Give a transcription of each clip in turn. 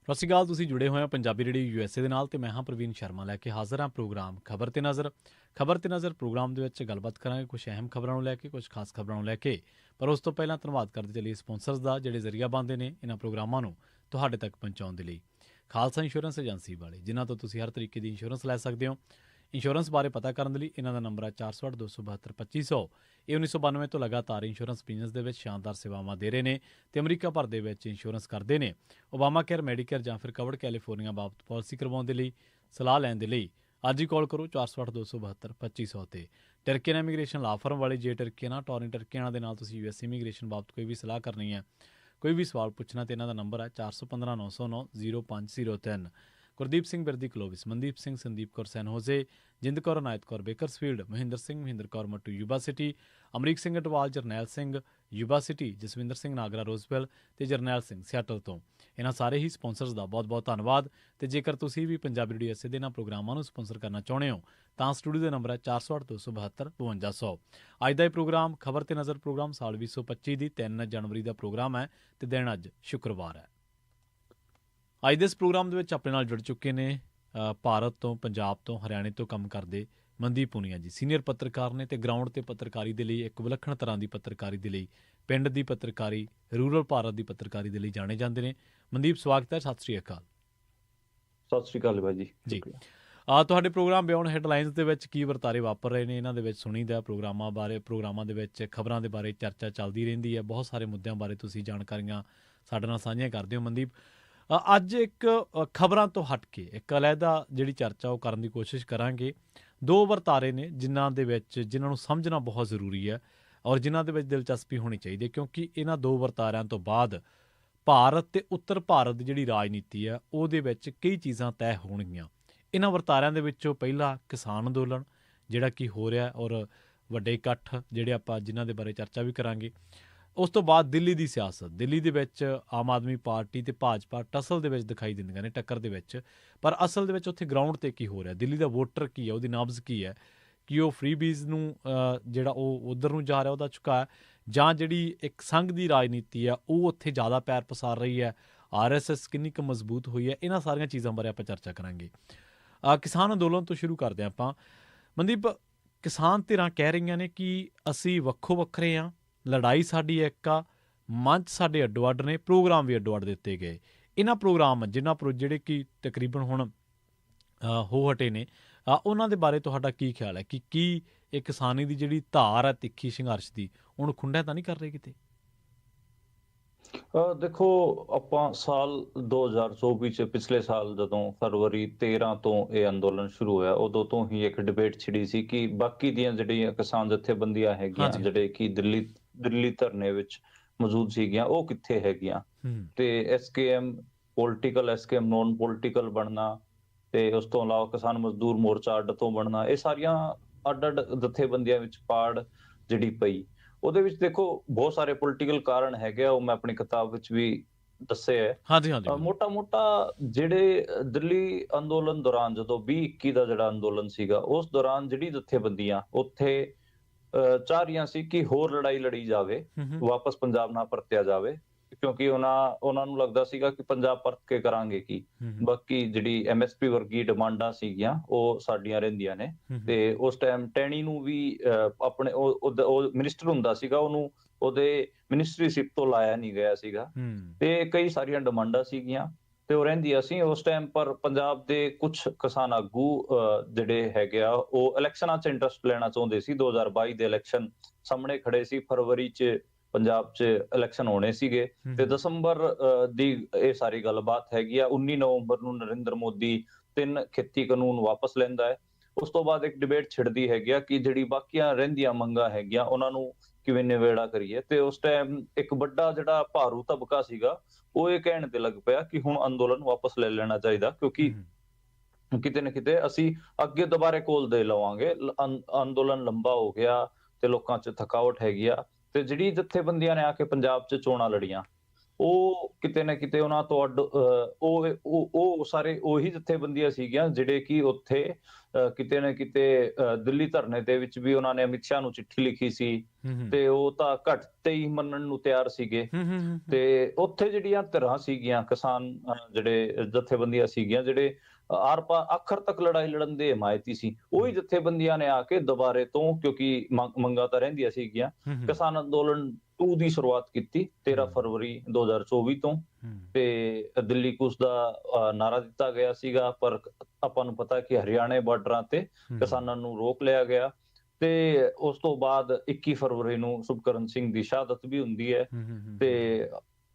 ਸਤਿ ਸ਼੍ਰੀ ਅਕਾਲ। ਤੁਸੀਂ ਜੁੜੇ ਹੋਏ ਹੋ ਪੰਜਾਬੀ ਰੇਡੀਓ USA ਦੇ ਨਾਲ ਤੇ ਮੈਂ ਹਾਂ ਪ੍ਰਵੀਨ ਸ਼ਰਮਾ ਲੈ ਕੇ ਹਾਜ਼ਰ ਹਾਂ ਪ੍ਰੋਗਰਾਮ ਖਬਰ ਤੇ ਨਜ਼ਰ ਪ੍ਰੋਗਰਾਮ ਦੇ ਵਿੱਚ ਗੱਲਬਾਤ ਕਰਾਂਗੇ ਕੁਝ ਅਹਿਮ ਖਬਰਾਂ ਨੂੰ ਲੈ ਕੇ, ਕੁਝ ਖਾਸ ਖਬਰਾਂ ਨੂੰ ਲੈ ਕੇ। ਪਰ ਉਸ ਤੋਂ ਪਹਿਲਾਂ ਧੰਨਵਾਦ ਕਰਦੇ ਚੱਲੀਏ ਸਪਾਂਸਰਸ ਦਾ ਜਿਹੜੇ ਜ਼ਰੀਆ ਬਣਦੇ ਨੇ ਇਹਨਾਂ ਪ੍ਰੋਗਰਾਮਾਂ ਨੂੰ ਤੁਹਾਡੇ ਤੱਕ ਪਹੁੰਚਾਉਣ ਦੇ ਲਈ। ਖਾਲਸਾ ਇੰਸ਼ੋਰੈਂਸ ਏਜੰਸੀ ਵਾਲੇ, ਜਿਨ੍ਹਾਂ ਤੋਂ ਤੁਸੀਂ ਹਰ ਤਰੀਕੇ ਦੀ ਇੰਸ਼ੋਰੈਂਸ ਲੈ ਸਕਦੇ ਹੋ। ਇੰਸ਼ੋਰੈਂਸ ਬਾਰੇ ਪਤਾ ਕਰਨ ਦੇ ਲਈ ਇਹਨਾਂ ਦਾ ਨੰਬਰ ਹੈ 408 272 2500। ਇਹ 1992 ਤੋਂ ਲਗਾਤਾਰ ਇੰਸ਼ੋਰੈਂਸ ਬਿਜ਼ਨਸ ਦੇ ਵਿੱਚ ਸ਼ਾਨਦਾਰ ਸੇਵਾਵਾਂ ਦੇ ਰਹੇ ਨੇ ਤੇ ਅਮਰੀਕਾ ਭਰ ਦੇ ਵਿੱਚ ਇੰਸ਼ੋਰੈਂਸ ਕਰਦੇ ਨੇ। ਓਬਾਮਾ ਕੇਅਰ, ਮੈਡੀਕੇਅਰ ਜਾਂ ਫਿਰ ਕਵਰਡ ਕੈਲੀਫੋਰਨੀਆ ਬਾਬਤ ਪਾਲਿਸੀ ਕਰਵਾਉਣ ਦੇ ਲਈ, ਸਲਾਹ ਲੈਣ ਦੇ ਲਈ ਅੱਜ ਹੀ ਕਾਲ ਕਰੋ 408 272 2500 ਤੇ। ਟਰਕੀਅਨ ਇਮੀਗ੍ਰੇਸ਼ਨ ਲਾ ਫਰਮ ਵਾਲੇ, ਜੇ ਟਰਕੀਅਨ ਟੌਰਨ ਟਰਕੀਅਨਾਂ ਦੇ ਨਾਲ ਤੁਸੀਂ US ਇਮੀਗ੍ਰੇਸ਼ਨ ਬਾਬਤ ਕੋਈ ਵੀ ਸਲਾਹ ਕਰਨੀ ਹੈ, ਕੋਈ ਵੀ ਸਵਾਲ ਪੁੱਛਣਾ ਤੇ ਇਹਨਾਂ ਦਾ ਨੰਬਰ ਹੈ 415 909 0503। Gurdeep Singh Birdi Clovis, Mandeep Singh, Sandeep Kaur San Jose, Jind Kaur, Anayat Kaur Bakersfield, Mahinder Singh, Mahinder Kaur Mattu Yuba City, Amrik Singh Atwal, Jarnail Singh Yuba City, Jaswinder Singh Nagra Roseville ਤੇ ਜਰਨੈਲ ਸਿੰਘ ਸਿਆਟਲ ਤੋਂ। ਇਹਨਾਂ ਸਾਰੇ ਹੀ ਸਪਾਂਸਰਸ ਦਾ ਬਹੁਤ ਬਹੁਤ ਧੰਨਵਾਦ। ਤੇ ਜੇਕਰ ਤੁਸੀਂ ਵੀ ਪੰਜਾਬੀ ਰੇਡੀਓ USA ਦੇ ਇਹਨਾਂ ਪ੍ਰੋਗਰਾਮਾਂ ਨੂੰ ਸਪਾਂਸਰ ਕਰਨਾ ਚਾਹੁੰਦੇ ਹੋ ਤਾਂ ਸਟੂਡੀਓ ਦਾ ਨੰਬਰ ਹੈ 408 272 5200। ਅੱਜ ਦਾ ਇਹ ਪ੍ਰੋਗਰਾਮ ਖਬਰ ਤੇ ਨਜ਼ਰ ਪ੍ਰੋਗਰਾਮ ਸਾਲ 2025 ਦੀ 3 ਜਨਵਰੀ ਦਾ ਪ੍ਰੋਗਰਾਮ ਹੈ ਤੇ ਦਿਨ ਅੱਜ ਸ਼ੁੱਕਰਵਾਰ ਹੈ। ਅੱਜ ਦੇ ਇਸ ਪ੍ਰੋਗਰਾਮ ਦੇ ਵਿੱਚ ਆਪਣੇ ਨਾਲ ਜੁੜ ਚੁੱਕੇ ਨੇ ਭਾਰਤ ਤੋਂ, ਪੰਜਾਬ ਤੋਂ, ਹਰਿਆਣੇ ਤੋਂ ਕੰਮ ਕਰਦੇ ਮਨਦੀਪ ਪੂਨੀਆ ਜੀ। ਸੀਨੀਅਰ ਪੱਤਰਕਾਰ ਨੇ ਤੇ ਗਰਾਊਂਡ ਤੇ ਪੱਤਰਕਾਰੀ ਦੇ ਲਈ, ਇੱਕ ਵਿਲੱਖਣ ਤਰ੍ਹਾਂ ਦੀ ਪੱਤਰਕਾਰੀ ਦੇ ਲਈ, ਪਿੰਡ ਦੀ ਪੱਤਰਕਾਰੀ, ਰੂਰਲ ਭਾਰਤ ਦੀ ਪੱਤਰਕਾਰੀ ਦੇ ਲਈ ਜਾਣੇ ਜਾਂਦੇ ਨੇ। ਮਨਦੀਪ, ਸਵਾਗਤ ਹੈ। ਸਤਿ ਸ਼੍ਰੀ ਅਕਾਲ। ਸਤਿ ਸ਼੍ਰੀ ਅਕਾਲ ਬਾਈ ਜੀ। ਤੁਹਾਡੇ ਪ੍ਰੋਗਰਾਮ ਬਿਯੋਂਡ ਹੈਡਲਾਈਨਸ ਦੇ ਵਿੱਚ ਕੀ ਵਰਤਾਰੇ ਵਾਪਰ ਰਹੇ ਨੇ ਇਹਨਾਂ ਦੇ ਵਿੱਚ ਸੁਣੀਦਾ ਪ੍ਰੋਗਰਾਮਾਂ ਬਾਰੇ, ਪ੍ਰੋਗਰਾਮਾਂ ਦੇ ਵਿੱਚ ਖਬਰਾਂ ਦੇ ਬਾਰੇ ਚਰਚਾ ਚੱਲਦੀ ਰਹਿੰਦੀ ਹੈ। ਬਹੁਤ ਸਾਰੇ ਮੁੱਦਿਆਂ ਬਾਰੇ ਤੁਸੀਂ ਜਾਣਕਾਰੀਆਂ ਸਾਡੇ ਨਾਲ ਸਾਂਝੀਆਂ ਕਰਦੇ ਹੋ। ਮਨਦੀਪ, ਅੱਜ ਇੱਕ ਖਬਰਾਂ ਤੋਂ ਹਟ ਕੇ ਇੱਕ ਅਲੱਗਾ ਜਿਹੜੀ ਚਰਚਾ ਉਹ ਕਰਨ ਦੀ ਕੋਸ਼ਿਸ਼ ਕਰਾਂਗੇ। ਦੋ ਵਰਤਾਰੇ ਨੇ ਜਿਨ੍ਹਾਂ ਨੂੰ ਸਮਝਣਾ ਬਹੁਤ ਜ਼ਰੂਰੀ ਹੈ ਔਰ ਜਿਨ੍ਹਾਂ ਦੇ ਵਿੱਚ ਦਿਲਚਸਪੀ ਹੋਣੀ ਚਾਹੀਦੀ ਹੈ, ਕਿਉਂਕਿ ਇਹਨਾਂ ਦੋ ਵਰਤਾਰਿਆਂ ਤੋਂ ਬਾਅਦ ਭਾਰਤ ਤੇ ਉੱਤਰ ਭਾਰਤ ਦੀ ਜਿਹੜੀ ਰਾਜਨੀਤੀ ਹੈ ਉਹਦੇ ਵਿੱਚ ਕਈ ਚੀਜ਼ਾਂ ਤੈਅ ਹੋਣਗੀਆਂ। ਇਹਨਾਂ ਵਰਤਾਰਿਆਂ ਦੇ ਵਿੱਚੋਂ ਪਹਿਲਾ ਕਿਸਾਨ ਅੰਦੋਲਨ ਜਿਹੜਾ ਕਿ ਹੋ ਰਿਹਾ ਔਰ ਵੱਡੇ ਇਕੱਠ ਜਿਹੜੇ ਆਪਾਂ ਜਿਨ੍ਹਾਂ ਦੇ ਬਾਰੇ ਚਰਚਾ ਵੀ ਕਰਾਂਗੇ। ਉਸ ਤੋਂ ਬਾਅਦ ਦਿੱਲੀ ਦੀ ਸਿਆਸਤ, ਦਿੱਲੀ ਦੇ ਵਿੱਚ ਆਮ ਆਦਮੀ ਪਾਰਟੀ ਤੇ ਭਾਜਪਾ ਟਸਲ ਦੇ ਵਿੱਚ ਦਿਖਾਈ ਦਿੰਦੀਆਂ ਨੇ, ਟੱਕਰ ਦੇ ਵਿੱਚ। ਪਰ ਅਸਲ ਦੇ ਵਿੱਚ ਉੱਥੇ ਗਰਾਊਂਡ 'ਤੇ ਕੀ ਹੋ ਰਿਹਾ, ਦਿੱਲੀ ਦਾ ਵੋਟਰ ਕੀ ਹੈ, ਉਹਦੀ ਨਬਜ਼ ਕੀ ਹੈ, ਕਿ ਉਹ ਫਰੀ ਬੀਜ਼ ਨੂੰ ਜਿਹੜਾ ਉਹ ਉੱਧਰ ਨੂੰ ਜਾ ਰਿਹਾ ਉਹਦਾ ਝੁਕਾਅ, ਜਾਂ ਜਿਹੜੀ ਇੱਕ ਸੰਘ ਦੀ ਰਾਜਨੀਤੀ ਆ ਉਹ ਉੱਥੇ ਜ਼ਿਆਦਾ ਪੈਰ ਪਸਾਰ ਰਹੀ ਹੈ, RSS ਕਿੰਨੀ ਕੁ ਮਜ਼ਬੂਤ ਹੋਈ ਹੈ। ਇਹਨਾਂ ਸਾਰੀਆਂ ਚੀਜ਼ਾਂ ਬਾਰੇ ਆਪਾਂ ਚਰਚਾ ਕਰਾਂਗੇ। ਕਿਸਾਨ ਅੰਦੋਲਨ ਤੋਂ ਸ਼ੁਰੂ ਕਰਦੇ ਹਾਂ ਆਪਾਂ। ਮਨਦੀਪ, ਕਿਸਾਨ ਧਿਰਾਂ ਕਹਿ ਰਹੀਆਂ ਨੇ ਕਿ ਅਸੀਂ ਵੱਖੋ ਵੱਖਰੇ ਹਾਂ, ਲੜਾਈ ਸਾਡੀ ਇੱਕ ਆ, ਮੰਚ ਸਾਡੇ ਅੱਡੋ ਅੱਡ ਨੇ, ਪ੍ਰੋਗਰਾਮ ਵੀ ਅੱਡੋ ਅੱਡ ਦਿੱਤੇ ਗਏ। ਇਹਨਾਂ ਪ੍ਰੋਗਰਾਮ ਜਿਹੜੇ ਕਿ ਤਕਰੀਬਨ ਹੁਣ ਹੋ ਹਟੇ ਨੇ, ਉਹਨਾਂ ਦੇ ਬਾਰੇ ਤੁਹਾਡਾ ਕੀ ਖਿਆਲ ਹੈ ਕਿ ਕੀ ਇਹ ਕਿਸਾਨੀ ਦੀ ਜਿਹੜੀ ਧਾਰ ਹੈ ਤਿੱਖੀ ਸੰਘਰਸ਼ ਦੀ, ਉਹਨੂੰ ਖੁੰਡਾ ਤਾਂ ਨਹੀਂ ਕਰ ਰਹੇ ਕਿਤੇ? ਦੇਖੋ, ਆਪਾਂ ਸਾਲ 2024 ਚ ਪਿਛਲੇ ਸਾਲ ਜਦੋਂ ਫਰਵਰੀ 13 ਤੋਂ ਇਹ ਅੰਦੋਲਨ ਸ਼ੁਰੂ ਹੋਇਆ, ਉਦੋਂ ਤੋਂ ਹੀ ਇੱਕ ਡਿਬੇਟ ਛਿੜੀ ਸੀ ਕਿ ਬਾਕੀ ਦੀਆਂ ਜਿਹੜੀਆਂ ਕਿਸਾਨ ਜਥੇਬੰਦੀਆਂ ਹੈਗੀਆਂ, ਜਿਹੜੇ ਕਿ ਦਿੱਲੀ ਧਰਨੇ ਵਿੱਚ ਮੌਜੂਦ ਸੀਗੀਆਂ, ਉਹ ਕਿੱਥੇ ਹੈਗੀਆਂ। ਤੇ SKM political, SKM non political ਬਣਨਾ, ਤੇ ਉਸ ਤੋਂ ਇਲਾਵਾ ਕਿਸਾਨ ਮਜ਼ਦੂਰ ਮੋਰਚਾ ਅੱਡ ਤੋਂ ਬਣਨਾ, ਇਹ ਸਾਰੀਆਂ ਅੱਡ ਜਥੇਬੰਦੀਆਂ ਵਿੱਚ ਪਾੜ ਜਿਹੜੀ ਪਈ। ਉਹਦੇ ਵਿੱਚ ਦੇਖੋ ਬਹੁਤ ਸਾਰੇ ਪੋਲੀਟੀਕਲ ਕਾਰਨ ਹੈਗੇ ਆ, ਉਹ ਮੈਂ ਆਪਣੀ ਕਿਤਾਬ ਵਿੱਚ ਵੀ ਦੱਸੇ ਹੈ। ਮੋਟਾ ਜਿਹੜੇ ਦਿੱਲੀ ਅੰਦੋਲਨ ਦੌਰਾਨ, ਜਦੋਂ 2021 ਦਾ ਜਿਹੜਾ ਅੰਦੋਲਨ ਸੀਗਾ, ਉਸ ਦੌਰਾਨ ਜਿਹੜੀ ਜਥੇਬੰਦੀਆਂ ਉੱਥੇ ਚਾਹ ਰਹੀਆਂ ਸੀ ਕਿ ਹੋਰ ਲੜਾਈ ਲੜੀ ਜਾਵੇ, ਵਾਪਸ ਪੰਜਾਬ ਨਾ ਪਰਤਿਆ ਜਾਵੇ, ਕਿਉਂਕਿ ਉਹਨਾਂ ਨੂੰ ਲੱਗਦਾ ਸੀਗਾ ਕਿ ਪੰਜਾਬ ਪਰਤ ਕੇ ਕਰਾਂਗੇ ਕੀ, ਬਾਕੀ ਜਿਹੜੀ MSP ਵਰਗੀ ਡਿਮਾਂਡਾਂ ਸੀਗੀਆਂ ਉਹ ਸਾਡੀਆਂ ਰਹਿੰਦੀਆਂ ਨੇ। ਤੇ ਉਸ ਟਾਈਮ ਟੈਣੀ ਨੂੰ ਵੀ ਆਪਣੇ ਉਹ ਮਿਨਿਸਟਰ ਹੁੰਦਾ ਸੀਗਾ, ਉਹਨੂੰ ਉਹਦੇ ਮਿਨਿਸਟਰੀਸ਼ਿਪ ਤੋਂ ਲਾਇਆ ਨਹੀਂ ਗਿਆ ਸੀਗਾ, ਤੇ ਕਈ ਸਾਰੀਆਂ ਡਿਮਾਂਡਾਂ ਸੀਗੀਆਂ ਤੇ ਉਹ ਰਹਿੰਦੀਆਂ ਸੀ ਉਸ ਟਾਈਮ। ਪਰ ਪੰਜਾਬ ਦੇ ਕੁਝ ਕਿਸਾਨ ਆਗੂ ਜਿਹੜੇ ਹੈਗੇ ਆ, ਉਹ ਇਲੈਕਸ਼ਨਾਂ 'ਚ ਇੰਟਰਸਟ ਲੈਣਾ ਚਾਹੁੰਦੇ ਸੀ। 2022 ਦੇ ਇਲੈਕਸ਼ਨ ਸਾਹਮਣੇ ਖੜੇ ਸੀ, ਫਰਵਰੀ 'ਚ ਪੰਜਾਬ 'ਚ ਇਲੈਕਸ਼ਨ ਹੋਣੇ ਸੀਗੇ, ਤੇ ਦਸੰਬਰ ਦੀ ਇਹ ਸਾਰੀ ਗੱਲਬਾਤ ਹੈਗੀ ਆ। 19 ਨਵੰਬਰ ਨੂੰ ਨਰਿੰਦਰ ਮੋਦੀ 3 ਖੇਤੀ ਕਾਨੂੰਨ ਵਾਪਸ ਲੈਂਦਾ ਹੈ। ਉਸ ਤੋਂ ਬਾਅਦ ਇੱਕ ਡਿਬੇਟ ਛਿੜਦੀ ਹੈਗੀ ਆ ਕਿ ਜਿਹੜੀ ਬਾਕੀਆਂ ਰਹਿੰਦੀਆਂ ਮੰਗਾਂ ਹੈਗੀਆਂ ਉਹਨਾਂ ਨੂੰ ਕਿਵੇਂ ਨਿਬੇੜਾ ਕਰੀਏ। ਤੇ ਉਸ ਟਾਈਮ ਇੱਕ ਵੱਡਾ ਜਿਹੜਾ ਭਾਰੂ ਤਬਕਾ ਸੀਗਾ, ਉਹ ਇਹ ਕਹਿਣ ਤੇ ਲੱਗ ਪਿਆ ਕਿ ਹੁਣ ਅੰਦੋਲਨ ਵਾਪਸ ਲੈ ਲੈਣਾ ਚਾਹੀਦਾ, ਕਿਉਂਕਿ ਕਿਤੇ ਨਾ ਕਿਤੇ ਅਸੀਂ ਅੱਗੇ ਦੁਬਾਰੇ ਕੋਲ ਦੇ ਲਵਾਂਗੇ, ਅੰਦੋਲਨ ਲੰਬਾ ਹੋ ਗਿਆ ਤੇ ਲੋਕਾਂ 'ਚ ਥਕਾਵਟ ਹੈਗੀ ਆ। ਤੇ ਜਿਹੜੀ ਜਥੇਬੰਦੀਆਂ ਨੇ ਆ ਕੇ ਪੰਜਾਬ 'ਚ ਚੋਣਾਂ ਲੜੀਆਂ, ਉਹ ਕਿਤੇ ਨਾ ਕਿਤੇ ਉਹਨਾਂ ਤੋਂ ਅੱਡ ਉਹ ਸਾਰੇ ਉਹੀ ਜਥੇਬੰਦੀਆਂ ਸੀਗੀਆਂ ਜਿਹੜੇ ਕਿ ਉੱਥੇ ਕਿਤੇ ਨਾ ਕਿਤੇ ਦਿੱਲੀ ਧਰਨੇ ਦੇ ਵਿੱਚ ਵੀ ਉਹਨਾਂ ਨੇ ਅਮਿਤ ਸ਼ਾਹ ਨੂੰ ਚਿੱਠੀ ਲਿਖੀ ਸੀ ਹੂੰ ਹੂੰ ਤੇ ਉਹ ਤਾਂ ਘੱਟ ਤੇ ਹੀ ਮੰਨਣ ਨੂੰ ਤਿਆਰ ਸੀਗੇ। ਹੂੰ ਹੂੰ ਹੂੰ ਤੇ ਉੱਥੇ ਜਿਹੜੀਆਂ ਧਿਰਾਂ ਸੀਗੀਆਂ ਕਿਸਾਨ ਜਿਹੜੇ ਜਥੇਬੰਦੀਆਂ ਸੀਗੀਆਂ ਜਿਹੜੇ ਆਰ ਪਾਰ ਆਖਰ ਤੱਕ ਲੜਾਈ ਲੜਨ ਦੇ ਹਮਾਇਤੀ ਸੀ, ਉਹੀ ਜਥੇਬੰਦੀਆਂ ਨੇ ਆ ਕੇ ਦੁਬਾਰੇ ਤੋਂ ਕਿਉਂਕਿ ਮੰਗਾਂ ਤਾਂ ਰਹਿੰਦੀਆਂ ਸੀਗੀਆਂ, ਹੂੰ ਹੂੰ ਕਿਸਾਨ ਅੰਦੋਲਨ 2 ਦੀ ਸ਼ੁਰੂਆਤ ਕੀਤੀ 13 ਫਰਵਰੀ 2024 ਤੋਂ ਤੇ ਦਿੱਲੀ ਕੂਚ ਦਾ ਨਾਰਾ ਦਿੱਤਾ ਗਿਆ ਸੀਗਾ। ਪਰ ਆਪਾਂ ਨੂੰ ਪਤਾ ਕਿ ਹਰਿਆਣੇ ਬਾਰਡਰਾਂ ਤੇ ਕਿਸਾਨਾਂ ਨੂੰ ਰੋਕ ਲਿਆ ਗਿਆ ਤੇ ਉਸ ਤੋਂ ਬਾਅਦ 21 ਫਰਵਰੀ ਨੂੰ ਸੁਖਕਰਨ ਸਿੰਘ ਦੀ ਸ਼ਹਾਦਤ ਵੀ ਹੁੰਦੀ ਹੈ ਤੇ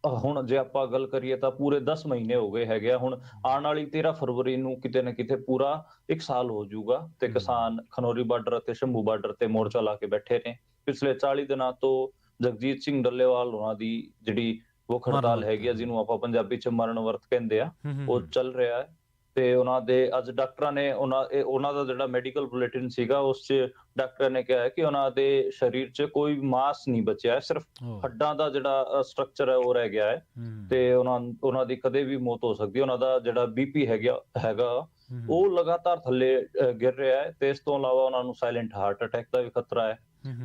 ਹੁਣ ਜੇ ਆਪਾਂ ਗੱਲ ਕਰੀਏ ਤਾਂ ਪੂਰੇ 10 ਮਹੀਨੇ ਹੋ ਗਏ ਹੈਗੇ ਆ। ਹੁਣ ਆਉਣ ਵਾਲੀ 13 ਫਰਵਰੀ ਨੂੰ ਕਿਤੇ ਨਾ ਕਿਤੇ ਪੂਰਾ 1 ਸਾਲ ਹੋ ਜਾਊਗਾ ਤੇ ਕਿਸਾਨ ਖਨੌਰੀ ਬਾਰਡਰ ਅਤੇ ਸ਼ੰਭੂ ਬਾਰਡਰ ਤੇ ਮੋਰਚਾ ਲਾ ਕੇ ਬੈਠੇ ਨੇ। ਪਿਛਲੇ 40 ਦਿਨਾਂ ਤੋਂ ਜਗਜੀਤ ਸਿੰਘ ਡੱਲੇਵਾਲ ਉਹਨਾਂ ਦੀ ਜਿਹੜੀ ਭੁੱਖ ਹੜਤਾਲ ਹੈਗੀ ਆ, ਜਿਹਨੂੰ ਆਪਾਂ ਪੰਜਾਬੀ ਚ ਮਰਨ ਵਰਤ ਕਹਿੰਦੇ ਆ, ਉਹ ਚੱਲ ਰਿਹਾ ਹੈ ਤੇ ਉਹਨਾਂ ਦੇ ਅੱਜ ਡਾਕਟਰਾਂ ਨੇ ਉਹਨਾਂ ਦਾ ਜਿਹੜਾ ਮੈਡੀਕਲ ਬੁਲੇਟਿਨ ਸੀਗਾ ਉਸ 'ਚ ਡਾਕਟਰ ਨੇ ਕਿਹਾ ਹੈ ਕਿ ਉਹਨਾਂ ਦੇ ਸਰੀਰ 'ਚ ਕੋਈ ਮਾਸ ਨਹੀਂ ਬਚਿਆ ਹੈ, ਸਿਰਫ ਹੱਡਾਂ ਦਾ ਜਿਹੜਾ ਸਟਰਕਚਰ ਹੈ ਉਹ ਰਹਿ ਗਿਆ ਹੈ ਤੇ ਉਹਨਾਂ ਦੀ ਕਦੇ ਵੀ ਮੌਤ ਹੋ ਸਕਦੀ ਹੈ। ਉਹਨਾਂ ਦਾ ਜਿਹੜਾ ਬੀਪੀ ਹੈਗਾ ਉਹ ਲਗਾਤਾਰ ਥੱਲੇ ਗਿਰ ਰਿਹਾ ਹੈ ਤੇ ਇਸ ਤੋਂ ਇਲਾਵਾ ਉਹਨਾਂ ਨੂੰ ਸਾਇਲੈਂਟ ਹਾਰਟ ਅਟੈਕ ਦਾ ਵੀ ਖਤਰਾ ਹੈ,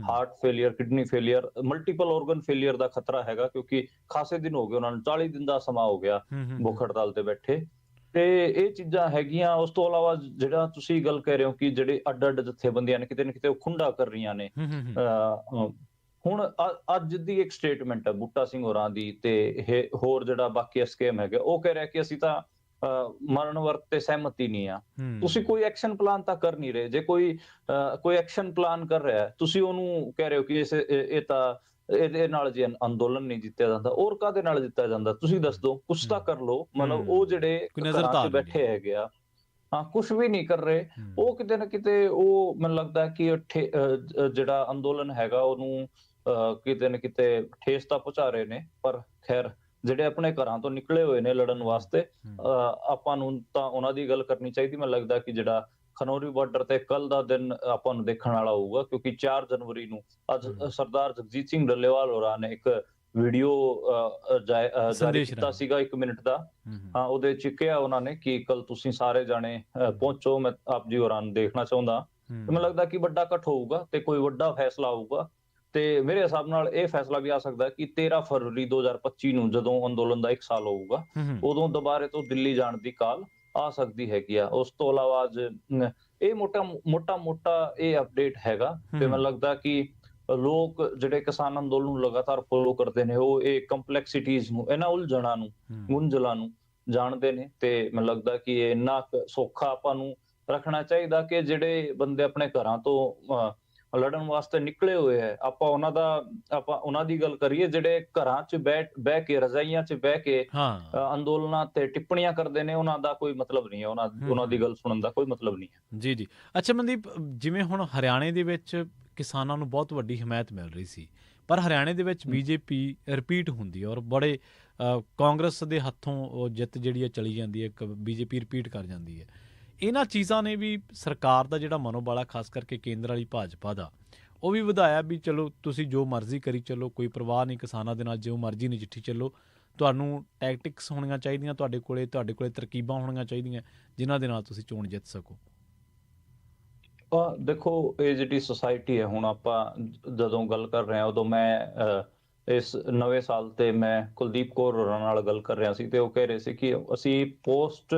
heart failure, kidney failure, multiple organ failure ਦਾ ਖਤਰਾ ਹੈਗਾ ਕਿਉਂਕਿ ਖਾਸੇ ਦਿਨ ਹੋ ਗਏ ਉਹਨਾਂ ਨੂੰ, 40 ਦਿਨ ਦਾ ਸਮਾਂ ਹੋ ਗਿਆ ਭੁੱਖ ਹੜਤਾਲ ਤੇ ਬੈਠੇ। ਤੇ ਇਹ ਚੀਜ਼ਾਂ ਹੈਗੀਆਂ। ਉਸ ਤੋਂ ਇਲਾਵਾ ਜਿਹੜਾ ਤੁਸੀਂ ਗੱਲ ਕਹਿ ਰਹੇ ਹੋ ਕਿ ਜਿਹੜੇ ਅੱਡ-ਅੱਡ ਜਥੇਬੰਦੀਆਂ ਨੇ ਕਿਤੇ ਨਾ ਕਿਤੇ ਉਹ ਖੁੰਡਾ ਕਰ ਰਹੀਆਂ ਨੇ। ਹੁਣ ਅੱਜ ਦੀ ਇੱਕ ਸਟੇਟਮੈਂਟ ਹੈ ਬੂਟਾ ਸਿੰਘ ਹੋਰਾਂ ਦੀ ਤੇ ਇਹ ਹੋਰ ਜਿਹੜਾ ਬਾਕੀ ਸਕੀਮ ਹੈਗਾ, ਉਹ ਕਹਿ ਰਿਹਾ ਕਿ ਅਸੀਂ ਤਾਂ ਮਰਨ ਵਰਤ ਤੇ ਸਹਿਮਤੀ ਨਹੀਂ ਆ। ਤੁਸੀਂ ਕੋਈ ਐਕਸ਼ਨ ਪਲਾਨ ਤਾਂ ਕਰ ਨਹੀਂ ਰਹੇ। ਜੇ ਕੋਈ ਐਕਸ਼ਨ ਪਲਾਨ ਕਰ ਰਿਹਾ ਤੁਸੀਂ ਉਹਨੂੰ ਕਹਿ ਰਹੇ ਹੋ ਕਿ ਇਹ ਤਾਂ ਇਹਦੇ ਨਾਲ ਜੇ ਅੰਦੋਲਨ ਨਹੀਂ ਜਿੱਤਿਆ ਜਾਂਦਾ, ਔਰ ਕਾਹਦੇ ਨਾਲ ਜਿੱਤਿਆ ਜਾਂਦਾ? ਤੁਸੀਂ ਦੱਸ ਦਿਓ, ਕੁਛ ਤਾਂ ਕਰ ਲਓ। ਮਤਲਬ ਉਹ ਜਿਹੜੇ ਘਰਾਂ 'ਚ ਬੈਠੇ ਹੈਗੇ ਆ, ਹਾਂ, ਕੁਛ ਵੀ ਨਹੀਂ ਕਰ ਰਹੇ, ਉਹ ਕਿਤੇ ਨਾ ਕਿਤੇ ਉਹ ਮੈਨੂੰ ਲੱਗਦਾ ਕਿ ਜਿਹੜਾ ਅੰਦੋਲਨ ਹੈਗਾ ਉਹਨੂੰ ਕਿਤੇ ਨਾ ਕਿਤੇ ਠੇਸ ਤਾਂ ਪਹੁੰਚਾ ਰਹੇ ਨੇ। ਪਰ ਖੈਰ, ਜਿਹੜੇ ਆਪਣੇ ਘਰਾਂ ਤੋਂ ਨਿਕਲੇ ਹੋਏ ਨੇ ਲੜਨ ਵਾਸਤੇ, ਆਪਾਂ ਨੂੰ ਤਾਂ ਉਹਨਾਂ ਦੀ ਗੱਲ ਕਰਨੀ ਚਾਹੀਦੀ। ਮੈਨੂੰ ਲੱਗਦਾ ਕਿ ਜਿਹੜਾ ਖਨੌਰੀ ਬਾਰਡਰ ਤੇ ਕੱਲ ਦਾ ਦਿਨ ਆਪਾਂ ਨੂੰ ਦੇਖਣ ਵਾਲਾ ਹੋਊਗਾ ਕਿਉਂਕਿ 4 ਜਨਵਰੀ ਨੂੰ ਅੱਜ ਸਰਦਾਰ ਜਗਜੀਤ ਸਿੰਘ ਡੱਲੇਵਾਲ ਹੋਰਾਂ ਨੇ ਇੱਕ ਵੀਡੀਓ ਜਾਰੀ ਕੀਤਾ ਸੀਗਾ 1 ਮਿੰਟ ਦਾ। ਹਾਂ, ਉਹਦੇ ਚ ਕਿਹਾ ਉਹਨਾਂ ਨੇ ਕਿ ਕੱਲ ਤੁਸੀਂ ਸਾਰੇ ਜਾਣੇ ਪਹੁੰਚੋ, ਮੈਂ ਆਪ ਜੀ ਹੋਰਾਂ ਨੂੰ ਦੇਖਣਾ ਚਾਹੁੰਦਾ। ਮੈਨੂੰ ਲੱਗਦਾ ਕਿ ਵੱਡਾ ਇਕੱਠ ਹੋਊਗਾ ਤੇ ਕੋਈ ਵੱਡਾ ਫੈਸਲਾ ਆਊਗਾ ਤੇ ਮੇਰੇ ਹਿਸਾਬ ਨਾਲ ਇਹ ਫੈਸਲਾ ਵੀ ਆ ਸਕਦਾ ਕਿ 13 ਫਰਵਰੀ 2025 ਨੂੰ ਜਦੋਂ ਅੰਦੋਲਨ ਦਾ 1 ਸਾਲ ਹੋਊਗਾ, ਉਦੋਂ ਦੁਬਾਰੇ ਤੋਂ ਦਿੱਲੀ ਜਾਣ ਦੀ ਕਾਲ ਆ ਸਕਦੀ ਹੈਗੀ ਆ। ਉਸ ਤੋਂ ਇਲਾਵਾ ਅੱਜ ਇਹ ਮੋਟਾ ਇਹ ਅਪਡੇਟ ਹੈਗਾ ਤੇ ਮੈਨੂੰ ਲੱਗਦਾ ਕਿ ਲੋਕ ਜਿਹੜੇ ਕਿਸਾਨ ਅੰਦੋਲਨ ਨੂੰ ਲਗਾਤਾਰ ਫੋਲੋ ਕਰਦੇ ਨੇ ਉਹ ਇਹ ਕੰਪਲੈਕਸਿਟੀਜ਼ ਨੂੰ, ਇਹਨਾਂ ਉਲਝਣਾਂ ਨੂੰ, ਗੁੰਝਲਾਂ ਨੂੰ ਜਾਣਦੇ ਨੇ ਤੇ ਮੈਨੂੰ ਲੱਗਦਾ ਕਿ ਇਹ ਇੰਨਾ ਸੌਖਾ ਆਪਾਂ ਨੂੰ ਰੱਖਣਾ ਚਾਹੀਦਾ ਕਿ ਜਿਹੜੇ ਬੰਦੇ ਆਪਣੇ ਘਰਾਂ ਤੋਂ ਲੜਨ ਵਾਸਤੇ ਨਿਕਲੇ ਹੋਏ ਹੈ, ਆਪਾਂ ਉਹਨਾਂ ਦੀ ਗੱਲ ਕਰੀਏ ਜਿਹੜੇ ਘਰਾਂ 'ਚ ਬਹਿ ਕੇ, ਰਜ਼ਾਈਆਂ 'ਚ ਬਹਿ ਕੇ ਅੰਦੋਲਨਾਂ ਤੇ ਟਿੱਪਣੀਆਂ ਕਰਦੇ ਨੇ, ਉਹਨਾਂ ਦਾ ਕੋਈ ਮਤਲਬ ਨਹੀਂ ਹੈ, ਉਹਨਾਂ ਦੀ ਗੱਲ ਸੁਣਨ ਦਾ ਕੋਈ ਮਤਲਬ ਨਹੀਂ ਹੈ। ਜੀ ਜੀ। ਅੱਛਾ ਮਨਦੀਪ, ਜਿਵੇਂ ਹੁਣ ਹਰਿਆਣੇ ਦੇ ਵਿੱਚ ਕਿਸਾਨਾਂ ਨੂੰ ਬਹੁਤ ਵੱਡੀ ਹਮਾਇਤ ਮਿਲ ਰਹੀ ਸੀ, ਪਰ ਹਰਿਆਣੇ ਦੇ ਵਿੱਚ ਬੀਜੇਪੀ ਰਿਪੀਟ ਹੁੰਦੀ ਹੈ ਔਰ ਬੜੇ ਕਾਂਗਰਸ ਦੇ ਹੱਥੋਂ ਜਿੱਤ ਜਿਹੜੀ ਹੈ ਚਲੀ ਜਾਂਦੀ ਹੈ, ਬੀਜੇਪੀ ਰਿਪੀਟ ਕਰ ਜਾਂਦੀ ਹੈ। ਇਹਨਾਂ ਚੀਜ਼ਾਂ ਨੇ ਵੀ ਸਰਕਾਰ ਦਾ ਜਿਹੜਾ ਮਨੋਬਲ ਆ, ਖਾਸ ਕਰਕੇ ਕੇਂਦਰ ਵਾਲੀ ਭਾਜਪਾ ਦਾ, ਉਹ ਵੀ ਵਧਾਇਆ ਵੀ ਚਲੋ ਤੁਸੀਂ ਜੋ ਮਰਜ਼ੀ ਕਰੀ ਚੱਲੋ, ਕੋਈ ਪਰਵਾਹ ਨਹੀਂ, ਕਿਸਾਨਾਂ ਦੇ ਨਾਲ ਜੋ ਮਰਜ਼ੀ ਨਜਿੱਠੀ ਚੱਲੋ, ਤੁਹਾਨੂੰ ਟੈਕਟਿਕਸ ਹੋਣੀਆਂ ਚਾਹੀਦੀਆਂ, ਤੁਹਾਡੇ ਕੋਲੇ ਤਰਕੀਬਾਂ ਹੋਣੀਆਂ ਚਾਹੀਦੀਆਂ ਜਿਨ੍ਹਾਂ ਦੇ ਨਾਲ ਤੁਸੀਂ ਚੋਣ ਜਿੱਤ ਸਕੋ। ਦੇਖੋ, ਇਹ ਜਿਹੜੀ ਸੁਸਾਇਟੀ ਹੈ, ਹੁਣ ਆਪਾਂ ਜਦੋਂ ਗੱਲ ਕਰ ਰਹੇ ਹਾਂ ਉਦੋਂ ਮੈਂ ਇਸ ਨਵੇਂ ਸਾਲ ਤੇ ਮੈਂ ਕੁਲਦੀਪ ਕੌਰ ਹੋਰਾਂ ਨਾਲ ਗੱਲ ਕਰ ਰਿਹਾ ਸੀ ਤੇ ਉਹ ਕਹਿ ਰਹੇ ਸੀ ਕਿ ਅਸੀਂ ਪੋਸਟ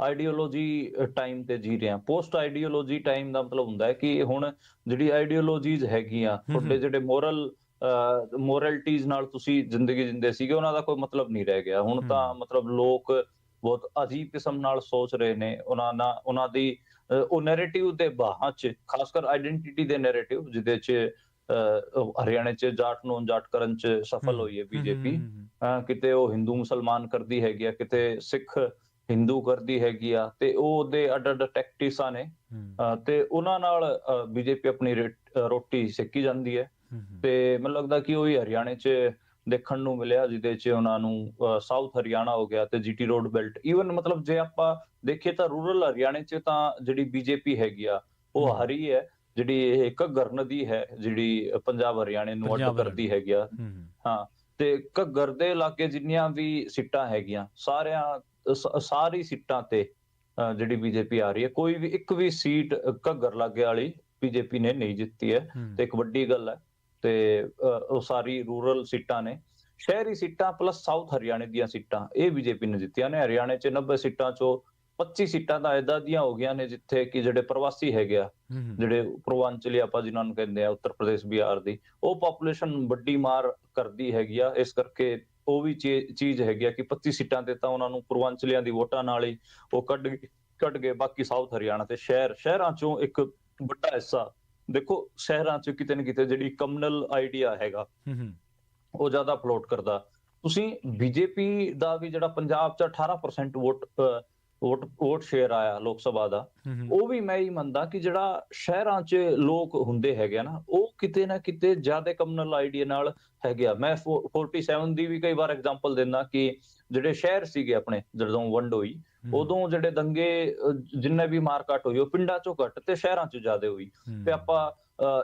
ਆਈਡੀਓਲੋਜੀ ਟਾਈਮ ਤੇ ਜੀ ਰਹੇ ਹਾਂ। ਪੋਸਟ ਆਈਡੀਓਲੋਜੀ ਟਾਈਮ ਦਾ ਮਤਲਬ ਹੁੰਦਾ ਹੈ ਕਿ ਹੁਣ ਜਿਹੜੀ ਆਈਡੀਓਲੋਜੀਜ਼ ਹੈਗੀਆਂ, ਤੁਹਾਡੇ ਜਿਹੜੇ ਮੋਰਲਟੀਜ਼ ਨਾਲ ਤੁਸੀਂ ਜ਼ਿੰਦਗੀ ਜਿੰਦੇ ਸੀਗੇ, ਉਹਨਾਂ ਦਾ ਕੋਈ ਮਤਲਬ ਨਹੀਂ ਰਹਿ ਗਿਆ। ਹੁਣ ਤਾਂ ਮਤਲਬ ਲੋਕ ਬਹੁਤ ਅਜੀਬ ਕਿਸਮ ਨਾਲ ਸੋਚ ਰਹੇ ਨੇ। ਉਹਨਾਂ ਦੀ ਉਹ ਨੈਰੇਟਿਵ ਦੇ ਬਾਹਾਂ 'ਚ, ਖਾਸ ਕਰ ਆਈਡੈਂਟੀਟੀ ਦੇ ਨੈਰੇਟਿਵ, ਜਿਹਦੇ 'ਚ ਹਰਿਆਣੇ 'ਚ ਜਾਟ ਨੂੰ ਜਾਟ ਕਰਨ 'ਚ ਸਫਲ ਹੋਈ ਹੈ ਬੀਜੇਪੀ। ਕਿਤੇ ਉਹ ਹਿੰਦੂ ਮੁਸਲਮਾਨ ਕਰਦੀ ਹੈਗੀ ਆ, ਕਿਤੇ ਸਿੱਖ ਹਿੰਦੂ ਕਰਦੀ ਹੈਗੀ ਆ ਤੇ ਉਹਦੇ ਅੱਡ-ਅੱਡ ਟੈਕਟਿਸਾਂ ਨੇ ਤੇ ਉਹਨਾਂ ਨਾਲ ਬੀਜੇਪੀ ਆਪਣੀ ਰੋਟੀ ਸੇਕੀ ਜਾਂਦੀ ਹੈ ਤੇ ਮੈਨੂੰ ਲੱਗਦਾ ਕਿ ਉਹੀ ਹਰਿਆਣੇ 'ਚ ਦੇਖਣ ਨੂੰ ਮਿਲਿਆ, ਜਿਹਦੇ 'ਚ ਉਹਨਾਂ ਨੂੰ ਸਾਊਥ ਹਰਿਆਣਾ ਹੋ ਗਿਆ ਤੇ ਜੀਟੀ ਰੋਡ ਬੈਲਟ, ਈਵਨ ਮਤਲਬ ਜੇ ਆਪਾਂ ਦੇਖੀਏ ਤਾਂ ਰੂਰਲ ਹਰਿਆਣੇ 'ਚ ਤਾਂ ਜਿਹੜੀ ਬੀਜੇਪੀ ਹੈਗੀ ਆ ਉਹ ਹਰੀ ਹੈ। ਜਿਹੜੀ ਇਹ ਘੱਗਰ ਨਦੀ ਹੈ ਜਿਹੜੀ ਪੰਜਾਬ ਹਰਿਆਣੇ ਨੂੰ ਅੱਡ ਕਰਦੀ ਹੈਗੀ ਆ, ਹਾਂ, ਤੇ ਘੱਗਰ ਦੇ ਲਾਗੇ ਜਿੰਨੀਆਂ ਵੀ ਸੀਟਾਂ ਹੈਗੀਆਂ ਸਾਰੀ ਸੀਟਾਂ ਤੇ ਜਿਹੜੀ ਬੀਜੇਪੀ ਆ ਰਹੀ ਹੈ, ਕੋਈ ਵੀ ਇੱਕ ਵੀ ਸੀਟ ਘੱਗਰ ਲਾਗੇ ਵਾਲੀ ਬੀਜੇਪੀ ਨੇ ਨਹੀਂ ਜਿੱਤੀ ਹੈ, ਤੇ ਇੱਕ ਵੱਡੀ ਗੱਲ ਹੈ। ਤੇ ਉਹ ਸਾਰੀ ਰੂਰਲ ਸੀਟਾਂ ਨੇ, ਸ਼ਹਿਰੀ ਸੀਟਾਂ ਪਲੱਸ ਸਾਊਥ ਹਰਿਆਣੇ ਦੀਆਂ ਸੀਟਾਂ ਇਹ ਬੀਜੇਪੀ ਨੇ ਜਿੱਤੀਆਂ ਨੇ। ਹਰਿਆਣੇ 'ਚ 90 ਸੀਟਾਂ ਚੋਂ 25 ਸੀਟਾਂ ਤਾਂ ਏਦਾਂ ਦੀਆਂ ਹੋ ਗਈਆਂ ਨੇ ਜਿੱਥੇ ਕਿ ਜਿਹੜੇ ਪ੍ਰਵਾਸੀ ਹੈਗੇ ਆ, ਜਿਹੜੇ ਪੂਰਵਾਂਚਲੀ ਆਪਾਂ ਜਿਨ੍ਹਾਂ ਨੂੰ ਕਹਿੰਦੇ ਆ, ਉੱਤਰ ਪ੍ਰਦੇਸ਼ ਬਿਹਾਰ ਦੀ, ਉਹ ਪਾਪੂਲੇਸ਼ਨ ਵੱਡੀ ਮਾਰ ਕਰਦੀ ਹੈਗੀ ਆ। ਇਸ ਕਰਕੇ ਉਹ ਵੀ ਚੀਜ਼ ਹੈਗੀ ਆ ਕਿ 25 ਸੀਟਾਂ ਤੇ ਤਾਂ ਉਹਨਾਂ ਨੂੰ ਪੂਰਵਾਂਚਲੀਆਂ ਦੀ ਵੋਟਾਂ ਨਾਲ ਹੀ ਉਹ ਕੱਢ ਗਏ। ਬਾਕੀ ਸਾਊਥ ਹਰਿਆਣਾ ਤੇ ਸ਼ਹਿਰਾਂ ਚੋਂ ਇੱਕ ਵੱਡਾ ਹਿੱਸਾ, ਦੇਖੋ ਸ਼ਹਿਰਾਂ 'ਚ ਕਿਤੇ ਨਾ ਕਿਤੇ ਜਿਹੜੀ ਕਮਨਲ ਆਈਡੀਆ ਹੈਗਾ ਉਹ ਜ਼ਿਆਦਾ ਫਲੋਟ ਕਰਦਾ। ਤੁਸੀਂ ਬੀਜੇਪੀ ਦਾ ਵੀ ਜਿਹੜਾ ਪੰਜਾਬ 'ਚ 18% ਵੋਟ ਸ਼ੇਅਰ ਆਇਆ ਲੋਕ ਸਭਾ ਦਾ, ਉਹ ਵੀ ਮੈਂ ਹੀ ਮੰਨਦਾ ਕਿ ਜਿਹੜਾ ਸ਼ਹਿਰਾਂ 'ਚ ਲੋਕ ਹੁੰਦੇ ਹੈਗੇ ਆ ਨਾ, ਉਹ ਕਿਤੇ ਨਾ ਕਿਤੇ ਜ਼ਿਆਦਾ ਕਮਨਲ ਆਈਡੀਆ ਨਾਲ ਹੈਗੇ ਆ। ਮੈਂ 47 ਦੀ ਵੀ ਕਈ ਵਾਰ ਐਗਜ਼ਾਮਪਲ ਦਿੰਦਾ ਕਿ ਜਿਹੜੇ ਸ਼ਹਿਰ ਸੀਗੇ ਆਪਣੇ, ਜਦੋਂ ਵੰਡ ਹੋਈ ਉਦੋਂ ਜਿਹੜੇ ਦੰਗੇ ਜਿੰਨੇ ਵੀ ਮਾਰਕਾਟ ਹੋਈ, ਉਹ ਪਿੰਡਾਂ 'ਚੋਂ ਘੱਟ ਤੇ ਸ਼ਹਿਰਾਂ 'ਚ ਜ਼ਿਆਦਾ ਹੋਈ। ਤੇ ਆਪਾਂ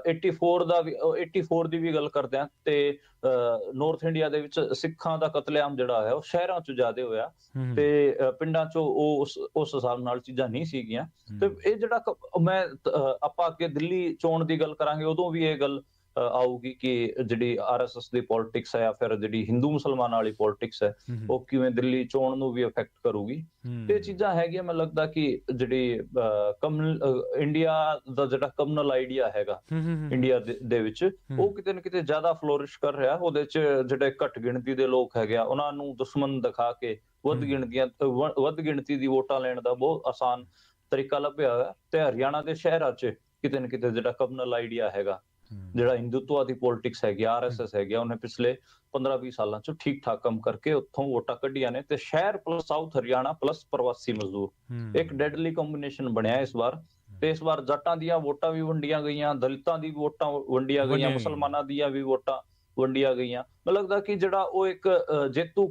84 ਦੀ ਵੀ ਗੱਲ ਕਰਦੇ ਹਾਂ, ਤੇ ਨਾਰਥ ਇੰਡੀਆ ਦੇ ਵਿੱਚ ਸਿੱਖਾਂ ਦਾ ਕਤਲੇਆਮ ਜਿਹੜਾ ਹੋਇਆ ਉਹ ਸ਼ਹਿਰਾਂ 'ਚ ਜ਼ਿਆਦਾ ਹੋਇਆ, ਤੇ ਪਿੰਡਾਂ 'ਚੋਂ ਉਹ ਉਸ ਹਿਸਾਬ ਨਾਲ ਚੀਜ਼ਾਂ ਨਹੀਂ ਸੀਗੀਆਂ। ਤੇ ਇਹ ਜਿਹੜਾ ਆਪਾਂ ਅੱਗੇ ਦਿੱਲੀ ਚੋਣ ਦੀ ਗੱਲ ਕਰਾਂਗੇ, ਉਦੋਂ ਵੀ ਇਹ ਗੱਲ ਆਊਗੀ ਕਿ ਜਿਹੜੀ RSS ਦੀ ਪੋਲਿਟਿਕਸ ਹੈ ਜਾਂ ਫਿਰ ਜਿਹੜੀ ਹਿੰਦੂ ਮੁਸਲਮਾਨਾਂ ਵਾਲੀ ਪੋਲਿਟਿਕਸ ਹੈ, ਉਹ ਕਿਵੇਂ ਦਿੱਲੀ ਚੋਣ ਨੂੰ ਵੀ ਅਫੈਕਟ ਕਰੂਗੀ। ਤੇ ਚੀਜ਼ਾਂ ਹੈਗੀਆਂ। ਮੈਨੂੰ ਲੱਗਦਾ ਕਿ ਜਿਹੜੀ ਇੰਡੀਆ ਦਾ ਜਿਹੜਾ ਕਮਨਲ ਆਈਡੀਆ ਹੈਗਾ ਇੰਡੀਆ ਦੇ ਵਿੱਚ, ਉਹ ਕਿਤੇ ਨਾ ਕਿਤੇ ਜ਼ਿਆਦਾ ਫਲੋਰਿਸ਼ ਕਰ ਰਿਹਾ। ਉਹਦੇ 'ਚ ਜਿਹੜੇ ਘੱਟ ਗਿਣਤੀ ਦੇ ਲੋਕ ਹੈਗੇ ਆ, ਉਹਨਾਂ ਨੂੰ ਦੁਸ਼ਮਣ ਦਿਖਾ ਕੇ ਵੱਧ ਗਿਣਤੀ ਦੀ ਵੋਟਾਂ ਲੈਣ ਦਾ ਬਹੁਤ ਆਸਾਨ ਤਰੀਕਾ ਲੱਭਿਆ ਹੋਇਆ। ਤੇ ਹਰਿਆਣਾ ਦੇ ਸ਼ਹਿਰਾਂ 'ਚ ਕਿਤੇ ਨਾ ਕਿਤੇ ਜਿਹੜਾ ਕਮਨਲ ਆਈਡੀਆ ਹੈਗਾ, ਜਿਹੜਾ ਹਿੰਦੂਤਵਾ ਦੀ ਪੋਲਿਟਿਕਸ ਹੈਗੀ, RSS ਹੈਗੀ, ਉਹਨੇ ਪਿਛਲੇ 15-20 ਸਾਲਾਂ 'ਚ ਠੀਕ ਠਾਕ ਕੰਮ ਕਰਕੇ ਉੱਥੋਂ ਵੋਟਾਂ ਕੱਢੀਆਂ ਨੇ। ਤੇ ਸ਼ਹਿਰ ਪਲੱਸ ਸਾਊਥ ਹਰਿਆਣਾ ਪਲੱਸ ਪ੍ਰਵਾਸੀ ਮਜ਼ਦੂਰ, ਇੱਕ ਡੈਡਲੀ ਕੰਬੀਨੇਸ਼ਨ ਬਣਿਆ ਇਸ ਵਾਰ। ਤੇ ਇਸ ਵਾਰ ਜੱਟਾਂ ਦੀਆਂ ਵੋਟਾਂ ਵੀ ਵੰਡੀਆਂ ਗਈਆਂ, ਦਲਿਤਾਂ ਦੀ ਵੋਟਾਂ ਵੰਡੀਆਂ ਗਈਆਂ, ਮੁਸਲਮਾਨਾਂ ਦੀਆਂ ਵੀ ਵੋਟਾਂ ਵੰਡੀਆਂ ਗਈਆਂ। ਮੈਨੂੰ ਲੱਗਦਾ ਕਿ ਜਿਹੜਾ ਉਹ ਇੱਕ ਜੇਤੂ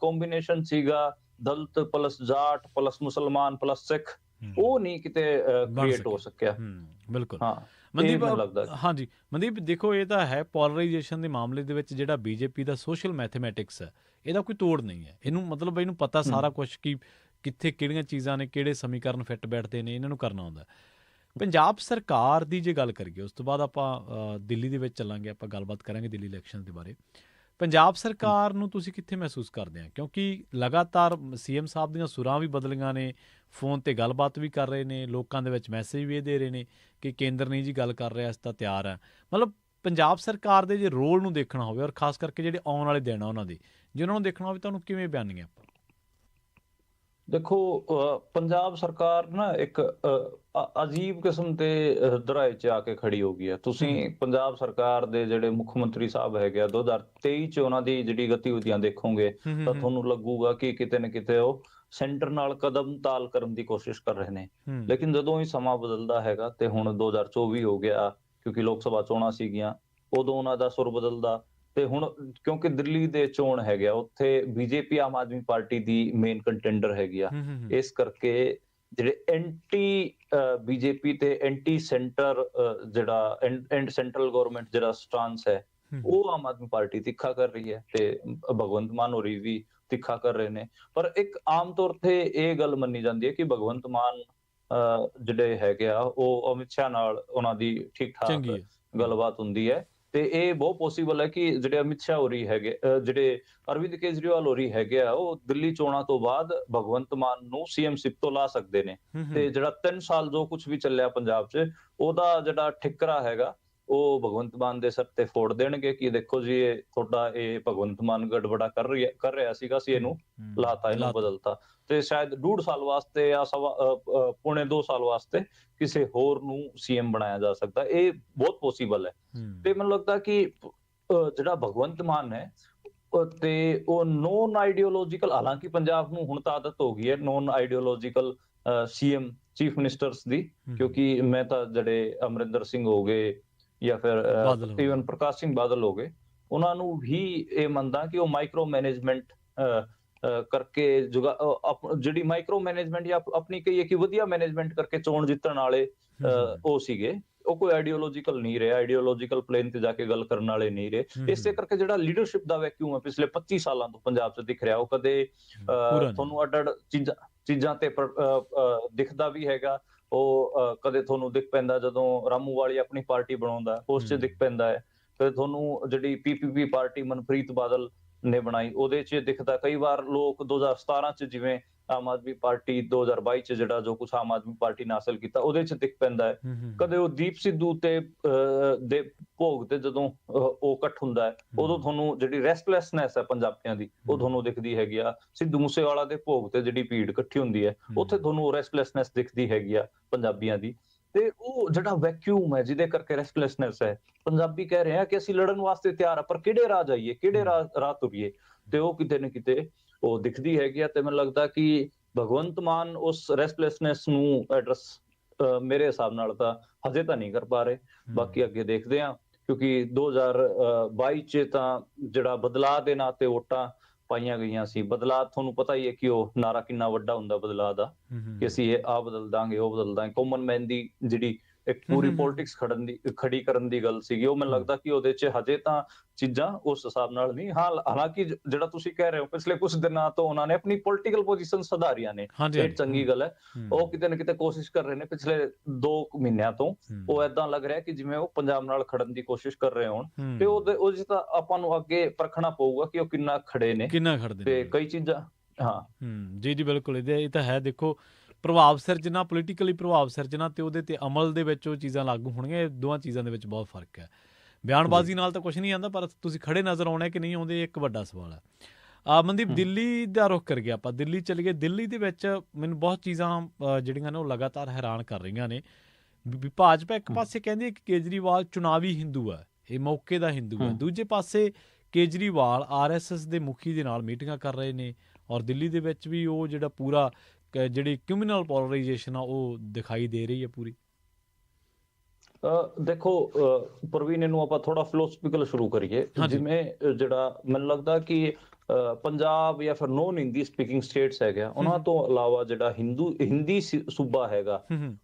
ਕੰਬੀਨੇਸ਼ਨ ਸੀਗਾ, ਦਲਿਤ ਪਲੱਸ ਜਾਟ ਪਲੱਸ ਮੁਸਲਮਾਨ ਪਲੱਸ ਸਿੱਖ, ਉਹ ਨਹੀਂ ਕਿਤੇ ਕ੍ਰੀਏਟ ਹੋ ਸਕਿਆ। ਬਿਲਕੁਲ। ਹਾਂ ਮਨਦੀਪ, ਹਾਂਜੀ ਮਨਦੀਪ, ਦੇਖੋ ਇਹ ਤਾਂ ਹੈ ਪੋਲਰਾਈਜੇਸ਼ਨ ਦੇ ਮਾਮਲੇ ਦੇ ਵਿੱਚ ਜਿਹੜਾ ਬੀਜੇਪੀ ਦਾ ਸੋਸ਼ਲ ਮੈਥਮੈਟਿਕਸ ਹੈ, ਇਹਦਾ ਕੋਈ ਤੋੜ ਨਹੀਂ ਹੈ। ਇਹਨੂੰ ਮਤਲਬ ਇਹਨੂੰ ਪਤਾ ਸਾਰਾ ਕੁਛ ਕਿ ਕਿੱਥੇ ਕਿਹੜੀਆਂ ਚੀਜ਼ਾਂ ਨੇ, ਕਿਹੜੇ ਸਮੀਕਰਨ ਫਿੱਟ ਬੈਠਦੇ ਨੇ, ਇਹਨਾਂ ਨੂੰ ਕਰਨਾ ਆਉਂਦਾ। ਪੰਜਾਬ ਸਰਕਾਰ ਦੀ ਜੇ ਗੱਲ ਕਰੀਏ, ਉਸ ਤੋਂ ਬਾਅਦ ਆਪਾਂ ਦਿੱਲੀ ਦੇ ਵਿੱਚ ਚੱਲਾਂਗੇ, ਆਪਾਂ ਗੱਲਬਾਤ ਕਰਾਂਗੇ ਦਿੱਲੀ ਇਲੈਕਸ਼ਨ ਦੇ ਬਾਰੇ। ਪੰਜਾਬ ਸਰਕਾਰ ਨੂੰ ਤੁਸੀਂ ਕਿੱਥੇ ਮਹਿਸੂਸ ਕਰਦੇ ਆ? ਕਿਉਂਕਿ ਲਗਾਤਾਰ CM ਸਾਹਿਬ ਦੀਆਂ ਸੁਰਾਂ ਵੀ ਬਦਲੀਆਂ ਨੇ, ਫੋਨ ਤੇ ਗੱਲਬਾਤ ਵੀ ਕਰ ਰਹੇ ਨੇ, ਲੋਕਾਂ ਦੇ ਵਿੱਚ ਮੈਸੇਜ ਵੀ ਇਹ ਦੇ ਰਹੇ ਨੇ ਕਿ ਕੇਂਦਰ ਨਹੀਂ ਜੀ ਗੱਲ ਕਰ ਰਿਹਾ, ਅਸੀਂ ਤਾਂ ਤਿਆਰ ਆ। ਮਤਲਬ ਪੰਜਾਬ ਸਰਕਾਰ ਦੇ ਜੇ ਰੋਲ ਨੂੰ ਦੇਖਣਾ ਹੋਵੇ, ਔਰ ਖਾਸ ਕਰਕੇ ਜਿਹੜੇ ਆਉਣ ਵਾਲੇ ਦਿਨ ਆ ਉਹਨਾਂ ਦੇ, ਜੇ ਉਹਨਾਂ ਨੂੰ ਦੇਖਣਾ ਹੋਵੇ ਤਾਂ ਉਹਨੂੰ ਕਿਵੇਂ ਬਿਆਨੀਏ ਆਪਾਂ? ਦੇਖੋ, ਪੰਜਾਬ ਸਰਕਾਰ ਨਾ ਇੱਕ ਅਜੀਬ ਕਿਸਮ ਦੇ ਦਰਾਏ 'ਚ ਆ ਕੇ ਖੜੀ ਹੋ ਗਈ ਹੈ। ਤੁਸੀਂ ਪੰਜਾਬ ਸਰਕਾਰ ਦੇ ਜਿਹੜੇ ਮੁੱਖ ਮੰਤਰੀ ਸਾਹਿਬ ਹੈਗੇ ਆ, 2023 'ਚ ਉਹਨਾਂ ਦੀ ਜਿਹੜੀ ਗਤੀਵਿਧੀਆਂ ਦੇਖੋਗੇ ਤਾਂ ਤੁਹਾਨੂੰ ਲੱਗੂਗਾ ਕਿ ਕਿਤੇ ਨਾ ਕਿਤੇ ਉਹ ਸੈਂਟਰ ਨਾਲ ਕਦਮ ਤਾਲ ਕਰਨ ਦੀ ਕੋਸ਼ਿਸ਼ ਕਰ ਰਹੇ ਨੇ। ਲੇਕਿਨ ਜਦੋਂ ਹੀ ਸਮਾਂ ਬਦਲਦਾ ਹੈਗਾ, ਤੇ ਹੁਣ 2024 ਹੋ ਗਿਆ ਕਿਉਂਕਿ ਲੋਕ ਸਭਾ ਚੋਣਾਂ ਸੀਗੀਆਂ, ਉਦੋਂ ਉਹਨਾਂ ਦਾ ਸੁਰ ਬਦਲਦਾ। ਤੇ ਹੁਣ ਕਿਉਂਕਿ ਦਿੱਲੀ ਦੇ ਚੋਣ ਹੈਗੇ ਆ, ਉੱਥੇ ਬੀਜੇਪੀ ਆਮ ਆਦਮੀ ਪਾਰਟੀ ਦੀ ਮੇਨ ਕੰਟੈਂਡਰ ਹੈਗੀ ਆ, ਇਸ ਕਰਕੇ ਜਿਹੜੇ ਐਂਟੀ ਬੀਜੇਪੀ ਤੇ ਐਂਟੀ ਸੈਂਟਰ ਜਿਹੜਾ ਐਂਡ ਸੈਂਟਰਲ ਗਵਰਨਮੈਂਟ ਜਿਹੜਾ ਸਟਾਂਸ ਹੈ, ਉਹ ਆਮ ਆਦਮੀ ਪਾਰਟੀ ਤਿੱਖਾ ਕਰ ਰਹੀ ਹੈ, ਤੇ ਭਗਵੰਤ ਮਾਨ ਹੋਰੀ ਵੀ ਤਿੱਖਾ ਕਰ ਰਹੇ ਨੇ। ਪਰ ਇੱਕ ਆਮ ਤੌਰ ਤੇ ਇਹ ਗੱਲ ਮੰਨੀ ਜਾਂਦੀ ਹੈ ਕਿ ਭਗਵੰਤ ਮਾਨ ਜਿਹੜੇ ਹੈਗੇ ਆ, ਉਹ ਅਮਿਤ ਸ਼ਾਹ ਨਾਲ ਉਹਨਾਂ ਦੀ ਠੀਕ ਠਾਕ ਗੱਲਬਾਤ ਹੁੰਦੀ ਹੈ। ਤੇ ਇਹ ਬਹੁਤ ਪੋਸੀਬਲ ਹੈ ਕਿ ਜਿਹੜੇ ਅਮਿਤ ਸ਼ਾਹ ਹੋਰੀ ਹੈਗੇ, ਜਿਹੜੇ ਅਰਵਿੰਦ ਕੇਜਰੀਵਾਲ ਹੋਰੀ ਹੈਗੇ ਆ, ਉਹ ਦਿੱਲੀ ਚੋਣਾਂ ਤੋਂ ਬਾਅਦ ਭਗਵੰਤ ਮਾਨ ਨੂੰ CM-ਸ਼ਿਪ ਤੋਂ ਲਾ ਸਕਦੇ ਨੇ। ਤੇ ਜਿਹੜਾ 3 ਸਾਲ ਜੋ ਕੁਝ ਵੀ ਚੱਲਿਆ ਪੰਜਾਬ 'ਚ, ਉਹਦਾ ਜਿਹੜਾ ਠਿਕਰਾ ਹੈਗਾ ਉਹ ਭਗਵੰਤ ਮਾਨ ਦੇ ਸਿਰ ਤੇ ਫੋੜ ਦੇਣਗੇ ਕਿ ਦੇਖੋ ਜੀ, ਇਹ ਤੁਹਾਡਾ ਇਹ ਭਗਵੰਤ ਮਾਨ ਗੜਬੜਾ ਕਰ ਰਿਹਾ ਸੀਗਾ, ਸੀ ਇਹਨੂੰ ਲਾਤਾ, ਇਹਨੂੰ ਬਦਲਤਾ। ਤੇ ਸ਼ਾਇਦ 1.5 ਸਾਲ ਵਾਸਤੇ ਜਾਂ ਪੌਣੇ 2 ਸਾਲ ਵਾਸਤੇ ਕਿਸੇ ਹੋਰ ਨੂੰ CM ਬਣਾਇਆ ਜਾ ਸਕਦਾ। ਇਹ ਬਹੁਤ ਪੋਸੀਬਲ ਹੈ। ਤੇ ਮੈਨੂੰ ਲੱਗਦਾ ਕਿ ਜਿਹੜਾ ਭਗਵੰਤ ਮਾਨ ਹੈ, ਤੇ ਉਹ ਨੋਨ ਆਈਡੀਓਲੋਜੀਕਲ, ਹਾਲਾਂਕਿ ਪੰਜਾਬ ਨੂੰ ਹੁਣ ਤਾਂ ਆਦਤ ਹੋ ਗਈ ਹੈ non ideological CM chief ministers ਦੀ, ਕਿਉਂਕਿ ਮੈਂ ਤਾਂ ਜਿਹੜੇ ਅਮਰਿੰਦਰ ਸਿੰਘ ਹੋ ਗਏ ਜਾਂ ਫਿਰ ਈਵਨ ਪ੍ਰਕਾਸ਼ ਸਿੰਘ ਬਾਦਲ ਹੋ ਗਏ, ਉਹਨਾਂ ਨੂੰ ਵੀ ਇਹ ਮੰਨਦਾ ਕਿ ਉਹ ਮਾਈਕਰੋ ਮੈਨੇਜਮੈਂਟ ਕਰਕੇ ਜਿਹੜੀ ਮਾਈਕਰੋ ਮੈਨੇਜਮੈਂਟ ਜਾਂ ਆਪਣੀ ਕਹੀਏ ਕਿ ਵਧੀਆ ਮੈਨੇਜਮੈਂਟ ਕਰਕੇ ਚੋਣ ਜਿੱਤਣ ਵਾਲੇ ਉਹ ਸੀਗੇ। ਉਹ ਕੋਈ ਆਈਡੀਓਲੋਜੀਕਲ ਨਹੀਂ ਰਹੇ, ਆਈਡੀਓਲੋਜੀਕਲ ਪਲੇਨ ਤੇ ਜਾ ਕੇ ਗੱਲ ਕਰਨ ਵਾਲੇ ਨਹੀਂ ਰਹੇ। ਇਸੇ ਕਰਕੇ ਜਿਹੜਾ ਲੀਡਰਸ਼ਿਪ ਦਾ ਵੈਕਿਊਮ ਹੈ ਪਿਛਲੇ 25 ਸਾਲਾਂ ਤੋਂ ਪੰਜਾਬ 'ਚ ਦਿਖ ਰਿਹਾ, ਉਹ ਕਦੇ ਤੁਹਾਨੂੰ ਅੱਡ-ਅੱਡ ਚੀਜ਼ਾਂ ਤੇ ਦਿਖਦਾ ਵੀ ਹੈਗਾ। ਉਹ ਕਦੇ ਤੁਹਾਨੂੰ ਦਿਖ ਪੈਂਦਾ ਜਦੋਂ ਰਾਮੂ ਵਾਲੀ ਆਪਣੀ ਪਾਰਟੀ ਬਣਾਉਂਦਾ, ਉਸ 'ਚ ਦਿਖ ਪੈਂਦਾ ਹੈ। ਕਦੇ ਤੁਹਾਨੂੰ ਜਿਹੜੀ PPP ਪਾਰਟੀ ਮਨਪ੍ਰੀਤ ਬਾਦਲ ਨੇ ਬਣਾਈ, ਉਹਦੇ 'ਚ ਦਿਖਦਾ। ਕਈ ਵਾਰ ਲੋਕ 2017 'ਚ ਜਿਵੇਂ ਆਮ ਆਦਮੀ ਪਾਰਟੀ 2022 'ਚ ਜਿਹੜਾ ਜੋ ਕੁਛ ਆਮ ਆਦਮੀ ਪਾਰਟੀ ਨੇ ਹਾਸਲ ਕੀਤਾ, ਉਹਦੇ 'ਚ ਦਿਖ ਪੈਂਦਾ ਹੈ। ਕਦੇ ਉਹ ਦੀਪ ਸਿੱਧੂ ਤੇ ਦੇ ਭੋਗ ਤੇ ਜਦੋਂ ਉਹ ਇਕੱਠ ਹੁੰਦਾ ਹੈ, ਉਦੋਂ ਤੁਹਾਨੂੰ ਜਿਹੜੀ ਰੈਸਟਲੈਸਨੈਸ ਹੈ ਪੰਜਾਬੀਆਂ ਦੀ, ਉਹ ਤੁਹਾਨੂੰ ਦਿਖਦੀ ਹੈਗੀ ਆ। ਸਿੱਧੂ ਮੂਸੇਵਾਲਾ ਦੇ ਭੋਗ ਤੇ ਜਿਹੜੀ ਭੀੜ ਇਕੱਠੀ ਹੁੰਦੀ ਹੈ, ਉੱਥੇ ਤੁਹਾਨੂੰ ਰੈਸਟਲੈਸਨੈਸ ਦਿਖਦੀ ਹੈਗੀ ਆ ਪੰਜਾਬੀਆਂ ਦੀ। ਤੇ ਉਹ ਜਿਹੜਾ ਵੈਕਿਊਮ ਹੈ ਜਿਹਦੇ ਕਰਕੇ ਰੈਸਟਲੈਸਨੈਸ ਹੈ, ਪੰਜਾਬੀ ਕਹਿ ਰਹੇ ਆ ਕਿ ਅਸੀਂ ਲੜਨ ਵਾਸਤੇ ਤਿਆਰ ਆ, ਪਰ ਕਿਹੜੇ ਰਾਹ ਜਾਈਏ, ਕਿਹੜੇ ਰਾਹ ਤੁਰੀਏ, ਤੇ ਉਹ ਕਿਤੇ ਨਾ ਕਿਤੇ ਉਹ ਦਿਖਦੀ ਹੈਗੀ ਆ। ਤੇ ਮੈਨੂੰ ਲੱਗਦਾ ਕਿ ਭਗਵੰਤ ਮਾਨ ਉਸ ਰੈਸਟਲੈਸਨੈਸ ਨੂੰ ਐਡਰੈਸ ਮੇਰੇ ਹਿਸਾਬ ਨਾਲ ਤਾਂ ਹਜੇ ਤਾਂ ਨਹੀਂ ਕਰ ਪਾ ਰਹੇ। ਬਾਕੀ ਅੱਗੇ ਦੇਖਦੇ ਹਾਂ, ਕਿਉਂਕਿ 2022 'ਚ ਤਾਂ ਜਿਹੜਾ ਬਦਲਾਅ ਦੇ ਨਾਂ ਤੇ ਵੋਟਾਂ ਪਾਈਆਂ ਗਈਆਂ ਸੀ, ਬਦਲਾਅ ਤੁਹਾਨੂੰ ਪਤਾ ਹੀ ਹੈ ਕਿ ਉਹ ਨਾਰਾ ਕਿੰਨਾ ਵੱਡਾ ਹੁੰਦਾ ਬਦਲਾਅ ਦਾ, ਕਿ ਅਸੀਂ ਇਹ ਆਹ ਬਦਲ ਦਾਂਗੇ, ਉਹ ਬਦਲ ਦਾਂਗੇ। ਕਾਮਨ ਮੈਨ ਦੀ ਜਿਹੜੀ ਇੱਕ ਪੂਰੀ ਪੋਲਿਟਿਕਸ ਖੜੀ ਕਰਨ ਦੀ ਗੱਲ ਸੀਗੀ, ਉਹ ਮੈਨੂੰ ਲੱਗਦਾ ਕਿ ਉਹਦੇ 'ਚ ਹਜੇ ਤਾਂ ਚੀਜ਼ਾਂ ਉਸ ਹਿਸਾਬ ਨਾਲ ਨਹੀਂ। ਹਾਲਾਂਕਿ ਜਿਹੜਾ ਤੁਸੀਂ ਕਹਿ ਰਹੇ ਹੋ, ਪਿਛਲੇ ਕੁਝ ਦਿਨਾਂ ਤੋਂ ਉਹਨਾਂ ਨੇ ਆਪਣੀ ਪੋਲੀਟੀਕਲ ਪੋਜੀਸ਼ਨ ਸੁਧਾਰੀਆਂ ਨੇ, ਇਹ ਚੰਗੀ ਗੱਲ ਹੈ। ਉਹ ਕਿਤੇ ਨਾ ਕਿਤੇ ਕੋਸ਼ਿਸ਼ ਕਰ ਰਹੇ ਨੇ ਪਿਛਲੇ 2 ਮਹੀਨਿਆਂ ਤੋਂ। ਉਹ ਏਦਾਂ ਲੱਗ ਰਿਹਾ ਕਿ ਜਿਵੇਂ ਉਹ ਪੰਜਾਬ ਨਾਲ ਖੜਨ ਦੀ ਕੋਸ਼ਿਸ਼ ਕਰ ਰਹੇ ਹੋਣ, ਤੇ ਉਹਦੇ 'ਚ ਤਾਂ ਆਪਾਂ ਨੂੰ ਅੱਗੇ ਪਰਖਣਾ ਪਊਗਾ ਕਿ ਉਹ ਕਿੰਨਾ ਖੜੇ ਨੇ, ਤੇ ਕਈ ਚੀਜ਼ਾਂ। ਜੀ ਬਿਲਕੁਲ, ਇਹ ਤਾਂ ਹੈ। ਦੇਖੋ, ਪ੍ਰਭਾਵ ਸਿਰਜਣਾ, ਪੋਲੀਟੀਕਲੀ ਪ੍ਰਭਾਵ ਸਿਰਜਣਾ ਤੇ ਉਹਦੇ ਤੇ ਅਮਲ ਦੇ ਵਿੱਚ ਉਹ ਚੀਜ਼ਾਂ ਲਾਗੂ ਹੋਣਗੀਆਂ, ਇਹ ਦੋਵਾਂ ਚੀਜ਼ਾਂ ਦੇ ਵਿੱਚ ਬਹੁਤ ਫਰਕ ਹੈ। ਬਿਆਨਬਾਜ਼ੀ ਨਾਲ ਤਾਂ ਕੁਛ ਨਹੀਂ ਆਉਂਦਾ, ਪਰ ਤੁਸੀਂ ਖੜੇ ਨਜ਼ਰ ਆਉਣਾ ਕਿ ਨਹੀਂ ਆਉਂਦੇ, ਇੱਕ ਵੱਡਾ ਸਵਾਲ ਹੈ। ਮਨਦੀਪ, ਦਿੱਲੀ ਦਾ ਰੁਖ ਕਰ ਗਿਆ, ਆਪਾਂ ਦਿੱਲੀ ਚਲੇ ਗਏ। ਦਿੱਲੀ ਦੇ ਵਿੱਚ ਮੈਨੂੰ ਬਹੁਤ ਚੀਜ਼ਾਂ ਜਿਹੜੀਆਂ ਨੇ ਉਹ ਲਗਾਤਾਰ ਹੈਰਾਨ ਕਰ ਰਹੀਆਂ ਨੇ। ਭਾਜਪਾ ਇੱਕ ਪਾਸੇ ਕਹਿੰਦੀ ਹੈ ਕਿ ਕੇਜਰੀਵਾਲ ਚੁਣਾਵੀ ਹਿੰਦੂ ਹੈ, ਇਹ ਮੌਕੇ ਦਾ ਹਿੰਦੂ ਹੈ। ਦੂਜੇ ਪਾਸੇ ਕੇਜਰੀਵਾਲ RSS ਦੇ ਮੁਖੀ ਦੇ ਨਾਲ ਮੀਟਿੰਗਾਂ ਕਰ ਰਹੇ ਨੇ, ਔਰ ਦਿੱਲੀ ਦੇ ਵਿੱਚ ਵੀ ਉਹ ਜਿਹੜਾ ਪੂਰਾ ਜਿਹੜੀ ਕਮਿਊਨਲ ਪੋਲਰਾਈਜੇਸ਼ਨ ਆ ਉਹ ਦਿਖਾਈ ਦੇ ਰਹੀ ਹੈ ਪੂਰੀ। ਦੇਖੋ ਪ੍ਰਵੀਨ, ਇਹਨੂੰ ਆਪਾਂ ਥੋੜਾ ਫਿਲੋਸਫੀਕਲ ਸ਼ੁਰੂ ਕਰੀਏ। ਜਿਵੇਂ ਜਿਹੜਾ ਮੈਨੂੰ ਲੱਗਦਾ ਕਿ ਪੰਜਾਬ ਜਾਂ ਫਿਰ ਨੋਨ ਹਿੰਦੀ ਸਪੀਕਿੰਗ ਸਟੇਟਸ ਹੈਗੇ, ਉਹਨਾਂ ਤੋਂ ਇਲਾਵਾ ਜਿਹੜਾ ਹਿੰਦੀ ਸੂਬਾ ਹੈਗਾ,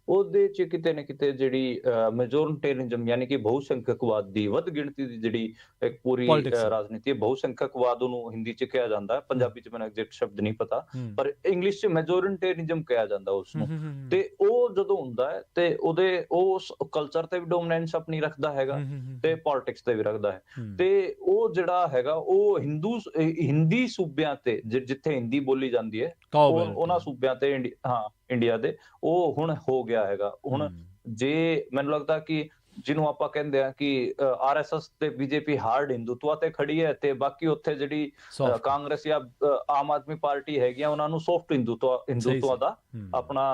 ਉਹਦੇ 'ਚ ਕਿਤੇ ਨਾ ਕਿਤੇ ਜਿਹੜੀ ਮੈਜੋਰਿਟੇਰੀਅਨਜ਼ਮ ਯਾਨੀ ਕਿ ਬਹੁਸੰਖਿਅਕਵਾਦ ਦੀ ਵੱਧ ਗਿਣਤੀ ਦੀ ਜਿਹੜੀ ਇੱਕ ਪੂਰੀ ਰਾਜਨੀਤੀ ਹੈ, ਬਹੁਸੰਖਿਅਕਵਾਦ ਉਹਨੂੰ ਹਿੰਦੀ 'ਚ ਕਿਹਾ ਜਾਂਦਾ ਹੈ। ਪੰਜਾਬੀ 'ਚ ਮੈਨੂੰ ਐਗਜ਼ੈਕਟ ਸ਼ਬਦ ਨਹੀਂ ਪਤਾ, ਪਰ ਇੰਗਲਿਸ਼ 'ਚ ਮੈਜੋਰਿਟੇਰੀਅਨਜ਼ਮ ਕਿਹਾ ਜਾਂਦਾ ਉਸਨੂੰ। ਤੇ ਉਹ ਜਦੋਂ ਹੁੰਦਾ ਹੈ ਤੇ ਉਹਦੇ ਉਸ ਕਲਚਰ ਤੇ ਵੀ ਡੋਮੀਨੈਂਸ ਆਪਣੀ ਰੱਖਦਾ ਹੈਗਾ, ਤੇ ਪੋਲਿਟਿਕਸ ਤੇ ਵੀ ਰੱਖਦਾ ਹੈ। ਤੇ ਉਹ ਜਿਹੜਾ ਹੈਗਾ ਉਹ ਹਿੰਦੀ ਸੂਬਿਆਂ ਤੇ, ਜਿੱਥੇ ਹਿੰਦੀ ਬੋਲੀ ਜਾਂਦੀ ਹੈ, ਉਹਨਾਂ ਸੂਬਿਆਂ ਤੇ ਇੰਡੀਆ ਦੇ ਉਹ ਹੁਣ ਹੋ ਗਿਆ ਹੈਗਾ। ਹੁਣ ਜੇ ਮੈਨੂੰ ਲੱਗਦਾ ਕਿ ਜਿਹਨੂੰ ਆਪਾਂ ਕਹਿੰਦੇ ਆ ਕਿ RSS ਤੇ BJP ਹਾਰਡ ਹਿੰਦੂਤਵਾ ਤੇ ਖੜੀ ਹੈ, ਤੇ ਬਾਕੀ ਉੱਥੇ ਜਿਹੜੀ ਕਾਂਗਰਸ ਜਾਂ ਆਮ ਆਦਮੀ ਪਾਰਟੀ ਹੈਗੀ, ਉਹਨਾਂ ਨੂੰ ਸੌਫਟ ਹਿੰਦੂਤਵਾ ਦਾ ਆਪਣਾ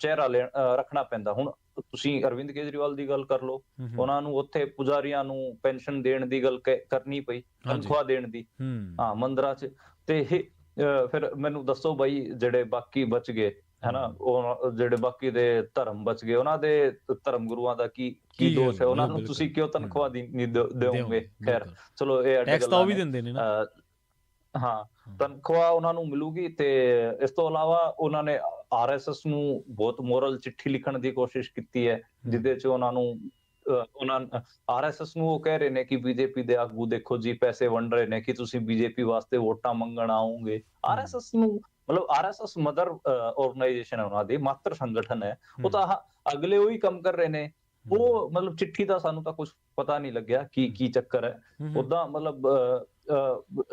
ਚਿਹਰਾ ਰੱਖਣਾ ਪੈਂਦਾ। ਹੁਣ ਤੁਸੀਂ ਅਰਵਿੰਦ ਕੇਜਰੀਵਾਲ ਦੀ ਗੱਲ ਕਰ ਲਓ, ਉਹਨਾਂ ਨੂੰ ਉੱਥੇ ਪੁਜਾਰੀਆਂ ਨੂੰ ਪੈਨਸ਼ਨ ਦੇਣ ਦੀ ਗੱਲ ਕਰਨੀ ਪਈ, ਤਨਖਾਹ ਦੇਣ ਦੀ ਮੰਦਿਰਾਂ 'ਚ। ਤੇ ਫਿਰ ਮੈਨੂੰ ਦੱਸੋ ਬਾਈ, ਜਿਹੜੇ ਬਾਕੀ ਬਚ ਗਏ ਹਨਾ, ਉਹ ਜਿਹੜੇ ਬਾਕੀ ਦੇ ਧਰਮ ਬਚ ਗਏ, ਉਹਨਾਂ ਦੇ ਧਰਮ ਗੁਰੂਆਂ ਦਾ ਕੀ ਦੋਸ਼ ਹੈ? ਉਹਨਾਂ ਨੂੰ ਤੁਸੀਂ ਕਿਉਂ ਤਨਖਾਹ ਨਹੀਂ ਦਿਓਗੇ? ਖੈਰ ਚਲੋ, ਇਹ ਟੈਕਸ ਤਾਂ ਉਹ ਵੀ ਦਿੰਦੇ ਨੇ ਨਾ। ਤਨਖਾਹ ਉਹਨਾਂ ਨੂੰ ਮਿਲੂਗੀ। ਤੇ ਇਸ ਤੋਂ ਇਲਾਵਾ ਉਹਨਾਂ ਨੇ RSS ਨੂੰ ਬਹੁਤ ਮੋਰਲ ਚਿੱਠੀ ਲਿਖਣ ਦੀ ਕੋਸ਼ਿਸ਼ ਕੀਤੀ ਹੈ, ਜਿਹਦੇ 'ਚ ਉਹਨਾਂ RSS ਨੂੰ ਉਹ ਕਹਿ ਰਹੇ ਨੇ ਕਿ BJP ਦੇ ਆਗੂ ਦੇਖੋ ਜੀ ਪੈਸੇ ਵੰਡ ਰਹੇ ਨੇ ਕਿ ਤੁਸੀਂ BJP ਵਾਸਤੇ ਵੋਟਾਂ ਮੰਗਣ ਆਓਗੇ। RSS ਨੂੰ ਮਤਲਬ RSS ਮਦਰ ਆਰਗੇਨਾਈਜੇਸ਼ਨ ਹੈ, ਉਹਨਾਂ ਦੀ ਮਾਤਰ ਸੰਗਠਨ ਹੈ। ਉਹ ਤਾਂ ਅਗਲੇ ਉਹੀ ਕੰਮ ਕਰ ਰਹੇ ਨੇ। ਉਹ ਮਤਲਬ ਚਿੱਠੀ ਦਾ ਸਾਨੂੰ ਤਾਂ ਕੁਝ ਪਤਾ ਨਹੀਂ ਲੱਗਿਆ ਕੀ ਚੱਕਰ ਹੈ। ਓਦਾਂ ਮਤਲਬ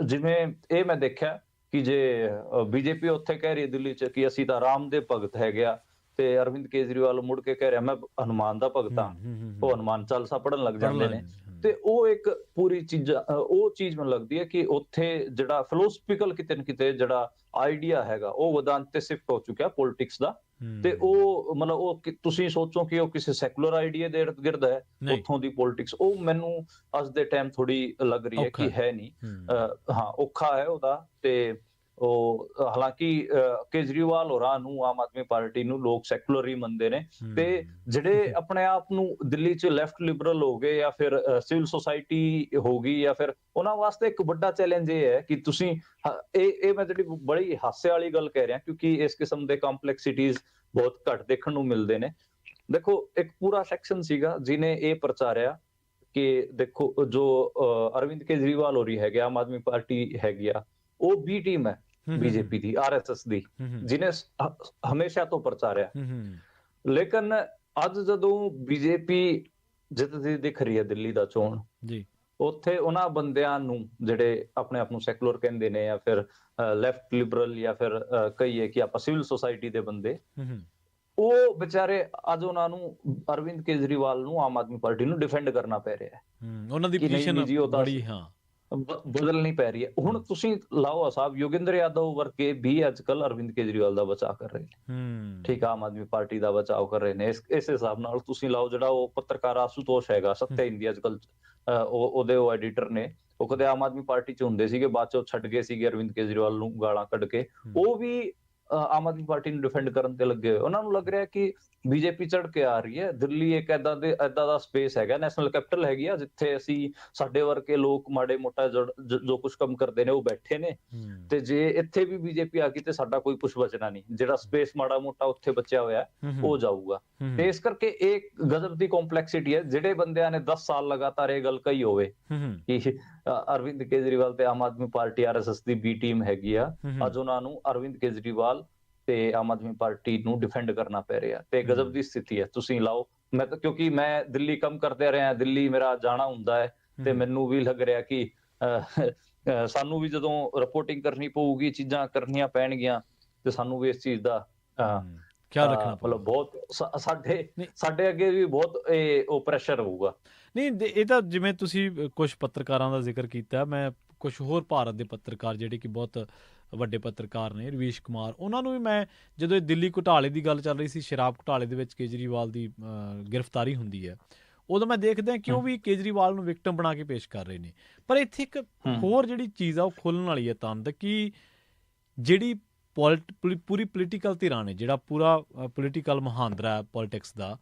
ਜਿਵੇਂ ਇਹ ਮੈਂ ਦੇਖਿਆ ਕਿ ਜੇ BJP ਉੱਥੇ ਕਹਿ ਰਹੀ ਹੈ ਦਿੱਲੀ 'ਚ ਕਿ ਅਸੀਂ ਤਾਂ ਰਾਮ ਦੇ ਭਗਤ ਹੈਗੇ ਆ, ਤੇ ਅਰਵਿੰਦ ਕੇਜਰੀਵਾਲ ਮੁੜ ਕੇ ਕਹਿ ਰਿਹਾ ਮੈਂ ਹਨੂਮਾਨ ਦਾ ਭਗਤ ਹਾਂ। ਉਹ ਹਨੂਮਾਨ ਚਾਲੀਸਾ ਪੜ੍ਹਨ ਲੱਗ ਜਾਂਦੇ ਨੇ। ਤੇ ਉਹ ਇੱਕ ਪੂਰੀ ਉਹ ਚੀਜ਼ ਮੈਨੂੰ ਲੱਗਦੀ ਹੈ ਕਿ ਉੱਥੇ ਜਿਹੜਾ ਫਿਲੋਸਫੀਕਲ ਕਿਤੇ ਨਾ ਕਿਤੇ ਜਿਹੜਾ ਆਈਡੀਆ ਹੈਗਾ, ਉਹ ਵਿਦਾਂਤ ਤੇ ਸ਼ਿਫਟ ਹੋ ਚੁੱਕਿਆ ਪੋਲਿਟਿਕਸ ਦਾ। ਤੇ ਉਹ ਮਤਲਬ ਉਹ ਤੁਸੀਂ ਸੋਚੋ ਕਿ ਉਹ ਕਿਸੇ ਸੈਕੂਲਰ ਆਈਡੀਆ ਦੇ ਇਰਦ ਗਿਰਦ ਹੈ ਉੱਥੋਂ ਦੀ ਪੋਲਿਟਿਕਸ। ਉਹ ਮੈਨੂੰ ਅੱਜ ਦੇ ਟਾਈਮ ਥੋੜੀ ਲੱਗ ਰਹੀ ਹੈ ਕਿ ਹੈ ਨਹੀਂ। ਔਖਾ ਹੈ ਉਹਦਾ। ਤੇ ਉਹ ਹਾਲਾਂਕਿ ਕੇਜਰੀਵਾਲ ਹੋਰਾਂ ਨੂੰ, ਆਮ ਆਦਮੀ ਪਾਰਟੀ ਨੂੰ ਲੋਕ ਸੈਕੂਲਰ ਹੀ ਮੰਨਦੇ ਨੇ। ਤੇ ਜਿਹੜੇ ਆਪਣੇ ਆਪ ਨੂੰ ਦਿੱਲੀ 'ਚ ਲੈਫਟ ਲਿਬਰਲ ਹੋ ਗਏ ਜਾਂ ਫਿਰ ਸਿਵਲ ਸੁਸਾਇਟੀ ਹੋ ਗਈ, ਜਾਂ ਫਿਰ ਉਹਨਾਂ ਵਾਸਤੇ ਇੱਕ ਵੱਡਾ ਚੈਲੰਜ ਇਹ ਹੈ ਕਿ ਤੁਸੀਂ ਇਹ ਮੈਂ ਜਿਹੜੀ ਬੜੀ ਹਾਸੇ ਵਾਲੀ ਗੱਲ ਕਹਿ ਰਿਹਾ, ਕਿਉਂਕਿ ਇਸ ਕਿਸਮ ਦੇ ਕੰਪਲੈਕਸਿਟੀਜ਼ ਬਹੁਤ ਘੱਟ ਦੇਖਣ ਨੂੰ ਮਿਲਦੇ ਨੇ। ਦੇਖੋ ਇੱਕ ਪੂਰਾ ਸੈਕਸ਼ਨ ਸੀਗਾ ਜਿਹਨੇ ਇਹ ਪ੍ਰਚਾਰਿਆ ਕਿ ਦੇਖੋ ਜੋ ਅਰਵਿੰਦ ਕੇਜਰੀਵਾਲ ਹੋਰੀ ਹੈਗੇ, ਆਮ ਆਦਮੀ ਪਾਰਟੀ ਹੈਗੀ ਆ, ਉਹ ਬੀ ਟੀਮ ਹੈ ਹੂੰ ਹੂੰ ਬੀਜੇਪੀ ਦੀ, ਆਰਐਸਐਸ ਦੀ, ਹੂੰ ਹੂੰ ਜਿਹਨੇ ਹਮੇਸ਼ਾ ਤੋਂ ਪ੍ਰਚਾਰਿਆ। ਹੂੰ ਹੂੰ ਲੇਕਿਨ ਅੱਜ ਜਦੋਂ ਬੀਜੇਪੀ ਜਿੱਤਦੀ ਦਿਖ ਰਹੀ ਹੈ ਦਿੱਲੀ ਦਾ ਚੋਣ, ਜੀ ਉੱਥੇ ਉਹਨਾਂ ਬੰਦਿਆਂ ਨੂੰ ਜਿਹੜੇ ਆਪਣੇ ਆਪ ਨੂੰ ਸੈਕੂਲਰ ਕਹਿੰਦੇ ਨੇ, ਜਾਂ ਫਿਰ ਲੈਫਟ ਲਿਬਰਲ, ਜਾਂ ਫਿਰ ਕਹੀਏ ਕਿ ਆਪਾਂ ਸਿਵਲ ਸੁਸਾਇਟੀ ਦੇ ਬੰਦੇ, ਹੂੰ ਹੂੰ ਉਹ ਵਿਚਾਰੇ ਅੱਜ ਉਹਨਾਂ ਨੂੰ ਅਰਵਿੰਦ ਕੇਜਰੀਵਾਲ ਨੂੰ, ਆਮ ਆਦਮੀ ਪਾਰਟੀ ਨੂੰ ਡਿਫੈਂਡ ਕਰਨਾ ਪੈ ਰਿਹਾ ਹੈ ਉਹਨਾਂ ਦੀ ਕਿ ਨਹੀਂ ਪੋਜੀਸ਼ਨ ਨਹੀਂ ਜੀ ਉਹ ਤਾਂ ਬੜੀ ਹਾਂ ਬਦਲਣੀ ਪੈ ਰਹੀ ਹੈ। ਹੁਣ ਤੁਸੀਂ ਲਾਓ ਸਾਹਿਬ, ਯੋਗਿੰਦਰ ਯਾਦਵ ਵਰਗੇ ਵੀ ਅੱਜ ਕੱਲ ਅਰਵਿੰਦ ਕੇਜਰੀਵਾਲ ਦਾ ਬਚਾਅ ਕਰ ਰਹੇ ਨੇ, ਠੀਕ ਆ, ਆਮ ਆਦਮੀ ਪਾਰਟੀ ਦਾ ਬਚਾਅ ਕਰ ਰਹੇ ਨੇ। ਇਸ ਹਿਸਾਬ ਨਾਲ ਤੁਸੀਂ ਲਾਓ, ਜਿਹੜਾ ਉਹ ਪੱਤਰਕਾਰ ਆਸ਼ੂਤੋਸ਼ ਹੈਗਾ, ਸੱਤਿਆ ਹਿੰਦੀ ਅੱਜ ਕੱਲ ਉਹਦੇ ਉਹ ਐਡੀਟਰ ਨੇ, ਉਹ ਕਦੇ ਆਮ ਆਦਮੀ ਪਾਰਟੀ ਚ ਹੁੰਦੇ ਸੀਗੇ, ਬਾਅਦ ਚੋਂ ਛੱਡ ਗਏ ਸੀਗੇ ਅਰਵਿੰਦ ਕੇਜਰੀਵਾਲ ਨੂੰ ਗਾਲਾਂ ਕੱਢ ਕੇ, ਉਹ ਵੀ ਆਮ ਆਦਮੀ ਪਾਰਟੀ ਨੂੰ ਡਿਫੈਂਡ ਕਰਨ ਤੇ ਲੱਗੇ ਹੋਏ। ਉਹਨਾਂ ਨੂੰ ਲੱਗ ਰਿਹਾ ਕਿ ਬੀਜੇਪੀ ਚੜ ਕੇ ਆ ਰਹੀ ਹੈ, ਦਿੱਲੀ ਇੱਕ ਏਦਾਂ ਦਾ ਸਪੇਸ ਹੈਗਾ, ਨੈਸ਼ਨਲ ਕੈਪੀਟਲ ਹੈਗੀ ਆ, ਜਿੱਥੇ ਅਸੀਂ ਸਾਡੇ ਵਰਗੇ ਲੋਕ ਮਾੜੇ ਮੋਟਾ ਜੋ ਕੁਝ ਕੰਮ ਕਰਦੇ ਨੇ ਉਹ ਬੈਠੇ ਨੇ, ਤੇ ਜੇ ਇੱਥੇ ਵੀ ਬੀਜੇਪੀ ਆ ਗਈ ਤੇ ਸਾਡਾ ਕੋਈ ਕੁਝ ਬਚਣਾ ਨਹੀਂ, ਜਿਹੜਾ ਸਪੇਸ ਮਾੜਾ ਮੋਟਾ ਉੱਥੇ ਬਚਿਆ ਹੋਇਆ ਉਹ ਜਾਊਗਾ। ਤੇ ਇਸ ਕਰਕੇ ਇਹ ਗਜ਼ਬ ਦੀ ਕੰਪਲੈਕਸਿਟੀ ਹੈ। ਜਿਹੜੇ ਬੰਦਿਆਂ ਨੇ 10 ਸਾਲ ਲਗਾਤਾਰ ਇਹ ਗੱਲ ਕਹੀ ਹੋਵੇ ਕਿ ਅਰਵਿੰਦ ਕੇਜਰੀਵਾਲ ਤੇ ਆਮ ਆਦਮੀ ਪਾਰਟੀ ਆਰਐਸਐਸ ਦੀ ਬੀ ਟੀਮ ਹੈਗੀ ਆ, ਅੱਜ ਉਹਨਾਂ ਨੂੰ ਅਰਵਿੰਦ ਕੇਜਰੀਵਾਲ ਤੇ ਆਮ ਆਦਮੀ ਪਾਰਟੀ ਨੂੰ ਡਿਫੈਂਡ ਕਰਨਾ ਪੈ ਰਿਹਾ, ਤੇ ਗਜ਼ਬ ਦੀ ਸਥਿਤੀ ਹੈ। ਤੁਸੀਂ ਲਾਓ, ਮੈਂ ਤਾਂ ਕਿਉਂਕਿ ਮੈਂ ਦਿੱਲੀ ਕੰਮ ਕਰਦੇ ਰਿਹਾ, ਦਿੱਲੀ ਮੇਰਾ ਜਾਣਾ ਹੁੰਦਾ ਹੈ, ਤੇ ਮੈਨੂੰ ਵੀ ਲੱਗ ਰਿਹਾ ਕਿ ਸਾਨੂੰ ਵੀ ਜਦੋਂ ਰਿਪੋਰਟਿੰਗ ਕਰਨੀ ਪਊਗੀ, ਚੀਜ਼ਾਂ ਕਰਨੀਆਂ ਪੈਣਗੀਆਂ, ਤੇ ਸਾਨੂੰ ਵੀ ਇਸ ਚੀਜ਼ ਦਾ ਖਿਆਲ ਰੱਖਣਾ ਮਤਲਬ ਬਹੁਤ ਸਾਡੇ ਅੱਗੇ ਵੀ ਬਹੁਤ ਉਹ ਪ੍ਰੈਸ਼ਰ ਹੋਊਗਾ। ਨਹੀਂ, ਇਹ ਤਾਂ ਜਿਵੇਂ ਤੁਸੀਂ ਕੁਝ ਪੱਤਰਕਾਰਾਂ ਦਾ ਜ਼ਿਕਰ ਕੀਤਾ, ਮੈਂ ਕੁਝ ਹੋਰ ਭਾਰਤ ਦੇ ਪੱਤਰਕਾਰ ਜਿਹੜੇ ਕਿ ਬਹੁਤ ਵੱਡੇ ਪੱਤਰਕਾਰ ਨੇ, ਰਵੀਸ਼ ਕੁਮਾਰ, ਉਹਨਾਂ ਨੂੰ ਵੀ ਮੈਂ, ਜਦੋਂ ਇਹ ਦਿੱਲੀ ਘੁਟਾਲੇ ਦੀ ਗੱਲ ਚੱਲ ਰਹੀ ਸੀ, ਸ਼ਰਾਬ ਘੁਟਾਲੇ ਦੇ ਵਿੱਚ ਕੇਜਰੀਵਾਲ ਦੀ ਗ੍ਰਿਫਤਾਰੀ ਹੁੰਦੀ ਹੈ, ਉਦੋਂ ਮੈਂ ਦੇਖਦਾ ਕਿ ਉਹ ਵੀ ਕੇਜਰੀਵਾਲ ਨੂੰ ਵਿਕਟਮ ਬਣਾ ਕੇ ਪੇਸ਼ ਕਰ ਰਹੇ ਨੇ। ਪਰ ਇੱਥੇ ਇੱਕ ਹੋਰ ਜਿਹੜੀ ਚੀਜ਼ ਆ ਉਹ ਖੋਲ੍ਹਣ ਵਾਲੀ ਹੈ ਤੰਦ, ਕਿ ਜਿਹੜੀ ਪੂਰੀ ਪੋਲੀਟੀਕਲ ਧਿਰਾਂ ਨੇ, ਜਿਹੜਾ ਪੂਰਾ ਪੋਲੀਟੀਕਲ ਮੁਹਾਂਦਰਾ ਹੈ ਪੋਲੀਟਿਕਸ ਦਾ,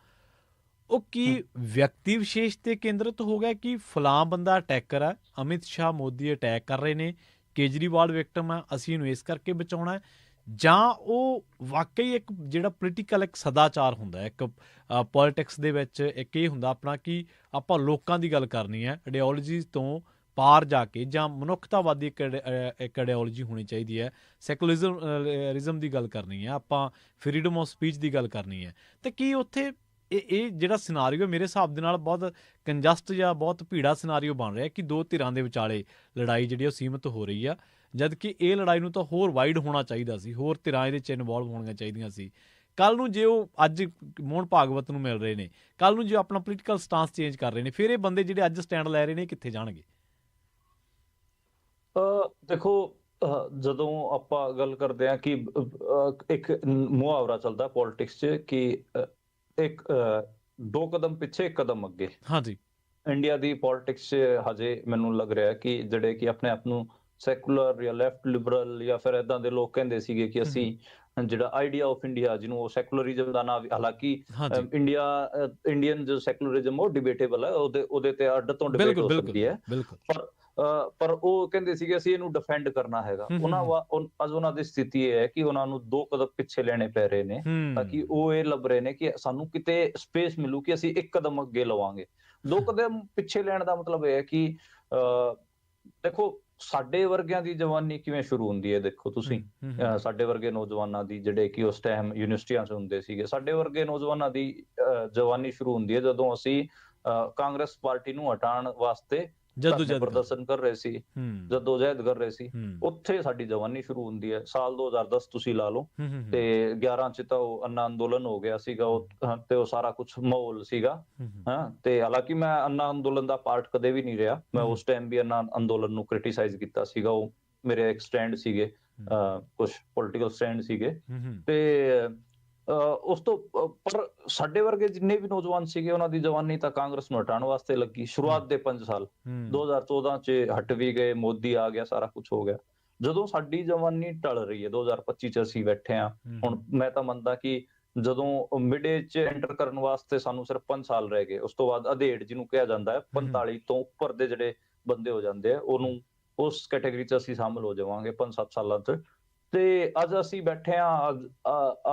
ਉਹ ਕੀ ਵਿਅਕਤੀ ਵਿਸ਼ੇਸ਼ ਤੇ ਕੇਂਦਰਿਤ ਹੋ ਗਿਆ ਕਿ ਫਲਾਂ ਬੰਦਾ ਅਟੈਕਰ ਹੈ, ਅਮਿਤ ਸ਼ਾਹ ਮੋਦੀ ਅਟੈਕ ਕਰ ਰਹੇ ਨੇ, ਕੇਜਰੀਵਾਲ ਵਿਕਟਮ ਹੈ, ਅਸੀਂ ਇਹਨੂੰ ਇਸ ਕਰਕੇ ਬਚਾਉਣਾ ਹੈ, ਜਾਂ ਉਹ ਵਾਕਈ ਇੱਕ ਜਿਹੜਾ ਪੋਲੀਟੀਕਲ ਇੱਕ ਸਦਾਚਾਰ ਹੁੰਦਾ, ਇੱਕ ਪੋਲੀਟਿਕਸ ਦੇ ਵਿੱਚ ਇੱਕ ਇਹ ਹੁੰਦਾ ਆਪਣਾ ਕਿ ਆਪਾਂ ਲੋਕਾਂ ਦੀ ਗੱਲ ਕਰਨੀ ਹੈ, ਆਈਡੀਓਲੋਜੀ ਤੋਂ ਪਾਰ ਜਾ ਕੇ, ਜਾਂ ਮਨੁੱਖਤਾਵਾਦੀ ਇੱਕ ਆਈਡੀਓਲੋਜੀ ਹੋਣੀ ਚਾਹੀਦੀ ਹੈ, ਸੈਕੂਲਰਿਜ਼ਮ ਦੀ ਗੱਲ ਕਰਨੀ ਹੈ, ਆਪਾਂ ਫਰੀਡਮ ਆਫ ਸਪੀਚ ਦੀ ਗੱਲ ਕਰਨੀ ਹੈ। ਤੇ ਕੀ ਉੱਥੇ ਇਹ ਜਿਹੜਾ ਸਿਨਾਰੀਓ ਮੇਰੇ ਹਿਸਾਬ ਦੇ ਨਾਲ ਬਹੁਤ ਕੰਜਸਟ ਜਾਂ ਬਹੁਤ ਭੀੜਾ ਸਿਨਾਰੀਓ ਬਣ ਰਿਹਾ ਕਿ ਦੋ ਧਿਰਾਂ ਦੇ ਵਿਚਾਲੇ ਲੜਾਈ ਜਿਹੜੀ ਉਹ ਸੀਮਿਤ ਹੋ ਰਹੀ ਆ, ਜਦ ਕਿ ਇਹ ਲੜਾਈ ਨੂੰ ਤਾਂ ਹੋਰ ਵਾਈਡ ਹੋਣਾ ਚਾਹੀਦਾ ਸੀ, ਹੋਰ ਧਿਰਾਂ ਇਹਦੇ 'ਚ ਇਨਵੋਲਵ ਹੋਣੀਆਂ ਚਾਹੀਦੀਆਂ ਸੀ। ਕੱਲ੍ਹ ਨੂੰ ਜੇ ਉਹ ਅੱਜ ਮੋਹਨ ਭਾਗਵਤ ਨੂੰ ਮਿਲ ਰਹੇ ਨੇ, ਕੱਲ੍ਹ ਨੂੰ ਜੇ ਆਪਣਾ ਪੋਲੀਟੀਕਲ ਸਟਾਂਸ ਚੇਂਜ ਕਰ ਰਹੇ ਨੇ, ਫਿਰ ਇਹ ਬੰਦੇ ਜਿਹੜੇ ਅੱਜ ਸਟੈਂਡ ਲੈ ਰਹੇ ਨੇ ਕਿੱਥੇ ਜਾਣਗੇ? ਦੇਖੋ, ਜਦੋਂ ਆਪਾਂ ਗੱਲ ਕਰਦੇ ਹਾਂ ਕਿ ਇੱਕ ਮੁਹਾਵਰਾ ਚੱਲਦਾ ਪੋਲਿਟਿਕਸ 'ਚ ਕਿ ਇੱਕ 2 ਕਦਮ ਪਿੱਛੇ 1 ਕਦਮ ਅੱਗੇ। ਹਾਂਜੀ, ਇੰਡੀਆ ਦੀ ਪੋਲਿਟਿਕਸ 'ਚ ਹਜੇ ਮੈਨੂੰ ਲੱਗ ਰਿਹਾ ਕਿ ਜਿਹੜੇ ਕਿ ਆਪਣੇ ਆਪ ਨੂੰ ਸੈਕੂਲਰ ਜਾਂ ਲੈਫਟ ਲਿਬਰਲ ਜਾਂ ਫਿਰ ਏਦਾਂ ਦੇ ਲੋਕ ਕਹਿੰਦੇ ਸੀਗੇ ਕਿ ਅਸੀਂ ਜਿਹੜਾ ਆਈਡੀਆ ਆਫ ਇੰਡੀਆ, ਜਿਹਨੂੰ ਉਹ ਸੈਕੂਲਰਿਜ਼ਮ ਦਾ ਨਾਮ, ਹਾਲਾਂਕਿ ਇੰਡੀਅਨ ਜੋ ਸੈਕੂਲਰਿਜ਼ਮ ਉਹ ਡਿਬੇਟੇਬਲ ਹੈ, ਉਹਦੇ ਤੇ ਅੱਡ ਤੋਂ ਡਿਬੇਟ ਹੋ ਸਕਦੀ ਹੈ, ਪਰ ਉਹ ਕਹਿੰਦੇ ਸੀਗੇ ਅਸੀਂ ਇਹਨੂੰ ਡਿਫੈਂਡ ਕਰਨਾ ਹੈਗਾ। ਅੱਜ ਉਹਨਾਂ ਦੀ ਸਥਿਤੀ ਇਹ ਹੈ ਕਿ ਉਹਨਾਂ ਨੂੰ 2 ਕਦਮ ਪਿੱਛੇ ਲੈਣੇ ਪੈ ਰਹੇ ਨੇ, ਤਾਂ ਕਿ ਉਹ ਇਹ ਲੱਭ ਰਹੇ ਨੇ ਕਿ ਸਾਨੂੰ ਕਿਤੇ ਸਪੇਸ ਮਿਲੂ ਕਿ ਅਸੀਂ 1 ਕਦਮ ਅੱਗੇ ਲਵਾਂਗੇ। 2 ਕਦਮ ਪਿੱਛੇ ਲੈਣ ਦਾ ਮਤਲਬ ਇਹ ਹੈ ਕਿ ਦੇਖੋ, ਸਾਡੇ ਵਰਗਿਆਂ ਦੀ ਜਵਾਨੀ ਕਿਵੇਂ ਸ਼ੁਰੂ ਹੁੰਦੀ ਹੈ, ਦੇਖੋ ਤੁਸੀਂ, ਸਾਡੇ ਵਰਗੇ ਨੌਜਵਾਨਾਂ ਦੀ, ਜਿਹੜੇ ਕਿ ਉਸ ਟਾਈਮ ਯੂਨੀਵਰਸਿਟੀਆਂ 'ਚ ਹੁੰਦੇ ਸੀਗੇ, ਸਾਡੇ ਵਰਗੇ ਨੌਜਵਾਨਾਂ ਦੀ ਜਵਾਨੀ ਸ਼ੁਰੂ ਹੁੰਦੀ ਹੈ ਜਦੋਂ ਅਸੀਂ ਕਾਂਗਰਸ ਪਾਰਟੀ ਨੂੰ ਹਟਾਉਣ ਵਾਸਤੇ ਪ੍ਰਦਰਸ਼ਨ ਕਰ ਰਹੇ ਸੀ, ਜਦੋਜਹਿਦ ਕਰ ਰਹੇ ਸੀ, ਉੱਥੇ ਸਾਡੀ ਜਵਾਨੀ ਸ਼ੁਰੂ ਹੁੰਦੀ ਹੈ। ਸਾਲ 2010 ਤੁਸੀਂ ਲਾ ਲਓ, ਤੇ 11 ਚ ਤਾਂ ਉਹ ਅੰਨਾ ਅੰਦੋਲਨ ਹੋ ਗਿਆ ਸੀਗਾ, ਤੇ ਉਹ ਸਾਰਾ ਕੁਝ ਮਾਹੌਲ ਸੀਗਾ। ਤੇ ਹਾਲਾਂਕਿ ਮੈਂ ਅੰਨਾ ਅੰਦੋਲਨ ਦਾ ਪਾਰਟ ਕਦੇ ਵੀ ਨਹੀਂ ਰਿਹਾ, ਮੈਂ ਉਸ ਟਾਈਮ ਵੀ ਅੰਨਾ ਅੰਦੋਲਨ ਨੂੰ ਕ੍ਰਿਟੀਸਾਈਜ਼ ਕੀਤਾ ਸੀਗਾ, ਉਹ ਮੇਰੇ ਇੱਕ ਸਟੈਂਡ ਸੀਗੇ, ਕੁਝ ਪੋਲੀਟੀਕਲ ਸਟੈਂਡ ਸੀਗੇ। ਤੇ ਉਸ ਤੋਂ ਪਰ ਸਾਡੇ ਵਰਗੇ ਜਿੰਨੇ ਵੀ ਨੌਜਵਾਨ ਸੀਗੇ, ਉਹਨਾਂ ਦੀ ਜਵਾਨੀ ਤਾਂ ਕਾਂਗਰਸ ਨੂੰ ਹਟਾਉਣ ਵਾਸਤੇ ਲੱਗੀ। ਸ਼ੁਰੂਆਤ ਦੇ 5 ਸਾਲ 2014 ਚ ਹਟ ਵੀ ਗਏ, ਮੋਦੀ ਆ ਗਿਆ, ਸਾਰਾ ਕੁਝ ਹੋ ਗਿਆ। ਜਦੋਂ ਸਾਡੀ ਜਵਾਨੀ ਢਲ ਰਹੀ ਹੈ, 2025 ਚ ਅਸੀਂ ਬੈਠੇ ਹਾਂ ਹੁਣ, ਮੈਂ ਤਾਂ ਮੰਨਦਾ ਕਿ ਜਦੋਂ ਮਿਡ ਏਜ ਚ ਐਂਟਰ ਕਰਨ ਵਾਸਤੇ ਸਾਨੂੰ ਸਿਰਫ 5 ਸਾਲ ਰਹਿ ਗਏ, ਉਸ ਤੋਂ ਬਾਅਦ ਅਧੇੜ ਜਿਹਨੂੰ ਕਿਹਾ ਜਾਂਦਾ ਹੈ, 45 ਤੋਂ ਉੱਪਰ ਦੇ ਜਿਹੜੇ ਬੰਦੇ ਹੋ ਜਾਂਦੇ ਆ, ਉਹਨੂੰ ਉਸ ਕੈਟੇਗਰੀ ਚ ਅਸੀਂ ਸ਼ਾਮਲ ਹੋ ਜਾਵਾਂਗੇ 5-7 ਸਾਲਾਂ ਚ। ਤੇ ਅੱਜ ਅਸੀਂ ਬੈਠੇ ਹਾਂ,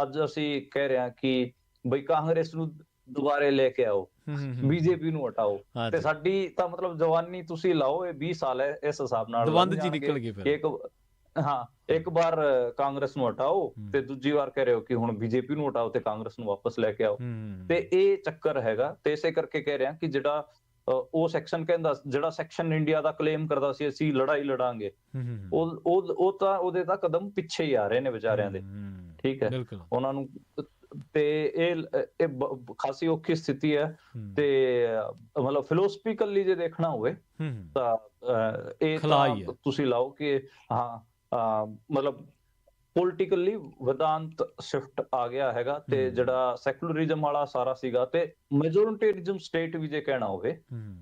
ਅੱਜ ਅਸੀਂ ਕਹਿ ਰਹੇ ਹਾਂ ਕਿ ਬਈ ਕਾਂਗਰਸ ਨੂੰ ਦੁਬਾਰੇ ਲੈ ਕੇ ਆਓ, ਹੂੰ ਬੀਜੇਪੀ ਨੂੰ ਹਟਾਓ। ਹਾਂ ਤੇ ਜੀ, ਸਾਡੀ ਤਾਂ ਮਤਲਬ ਜਵਾਨੀ ਤੁਸੀਂ ਲਾਓ, ਇਹ 20 ਸਾਲ ਹੈ, ਇਸ ਹਿਸਾਬ ਨਾਲ ਲੰਘ ਦਵੰਦ ਜੀ ਜਾਣਗੇ ਨਿਕਲ ਗਏ ਕਿ ਫਿਰ। ਹਾਂ, ਇੱਕ ਵਾਰ ਕਾਂਗਰਸ ਨੂੰ ਹਟਾਓ ਤੇ ਦੂਜੀ ਵਾਰ ਕਹਿ ਰਹੇ ਹੋ ਕਿ ਹੁਣ ਬੀਜੇਪੀ ਨੂੰ ਹਟਾਓ ਤੇ ਕਾਂਗਰਸ ਨੂੰ ਵਾਪਸ ਲੈ ਕੇ ਆਓ। ਤੇ ਹੂੰ ਇਹ ਚੱਕਰ ਹੈਗਾ, ਤੇ ਇਸੇ ਕਰਕੇ ਕਹਿ ਰਿਹਾ ਕਿ ਜਿਹੜਾ ਉਹ ਸੈਕਸ਼ਨ ਕਹਿੰਦਾ, ਜਿਹੜਾ ਸੈਕਸ਼ਨ ਇੰਡੀਆ ਦਾ ਕਲੇਮ ਕਰਦਾ ਸੀ ਅਸੀਂ ਲੜਾਈ ਲੜਾਂਗੇ, ਹੂੰ ਹੂੰ ਉਹ ਤਾਂ ਉਹਦੇ ਤਾਂ ਕਦਮ ਪਿੱਛੇ ਹੀ ਆ ਰਹੇ ਨੇ ਵਿਚਾਰਿਆਂ ਦੇ। ਹੂੰ ਠੀਕ ਹੈ, ਬਿਲਕੁਲ। ਉਹਨਾਂ ਨੂੰ ਤੇ ਇਹ ਖਾਸੀ ਔਖੀ ਸਥਿਤੀ ਹੈ। ਹੂੰ ਤੇ ਮਤਲਬ ਫਿਲੋਸਫੀਕਲੀ ਜੇ ਦੇਖਣਾ ਹੋਵੇ ਹੂੰ ਤਾਂ ਇਹ ਖਲਾ ਹੀ ਤਾਂ ਹੈ। ਤੁਸੀਂ ਲਾਓ ਕਿ ਹਾਂ, ਮਤਲਬ ਪੋਲੀਟੀਕਲੀ ਵਿਦਾਂਤ ਸ਼ਿਫਟ ਆ ਗਿਆ ਹੈਗਾ, ਤੇ ਜਿਹੜਾ ਸੈਕੂਲਰਿਜ਼ਮ ਵਾਲਾ ਸਾਰਾ ਸੀਗਾ ਤੇ ਮੈਜੋਰਿਟੇਰਿਜ਼ਮ ਸਟੇਟ ਵੀ ਜੇ ਕਹਿਣਾ ਹੋਵੇ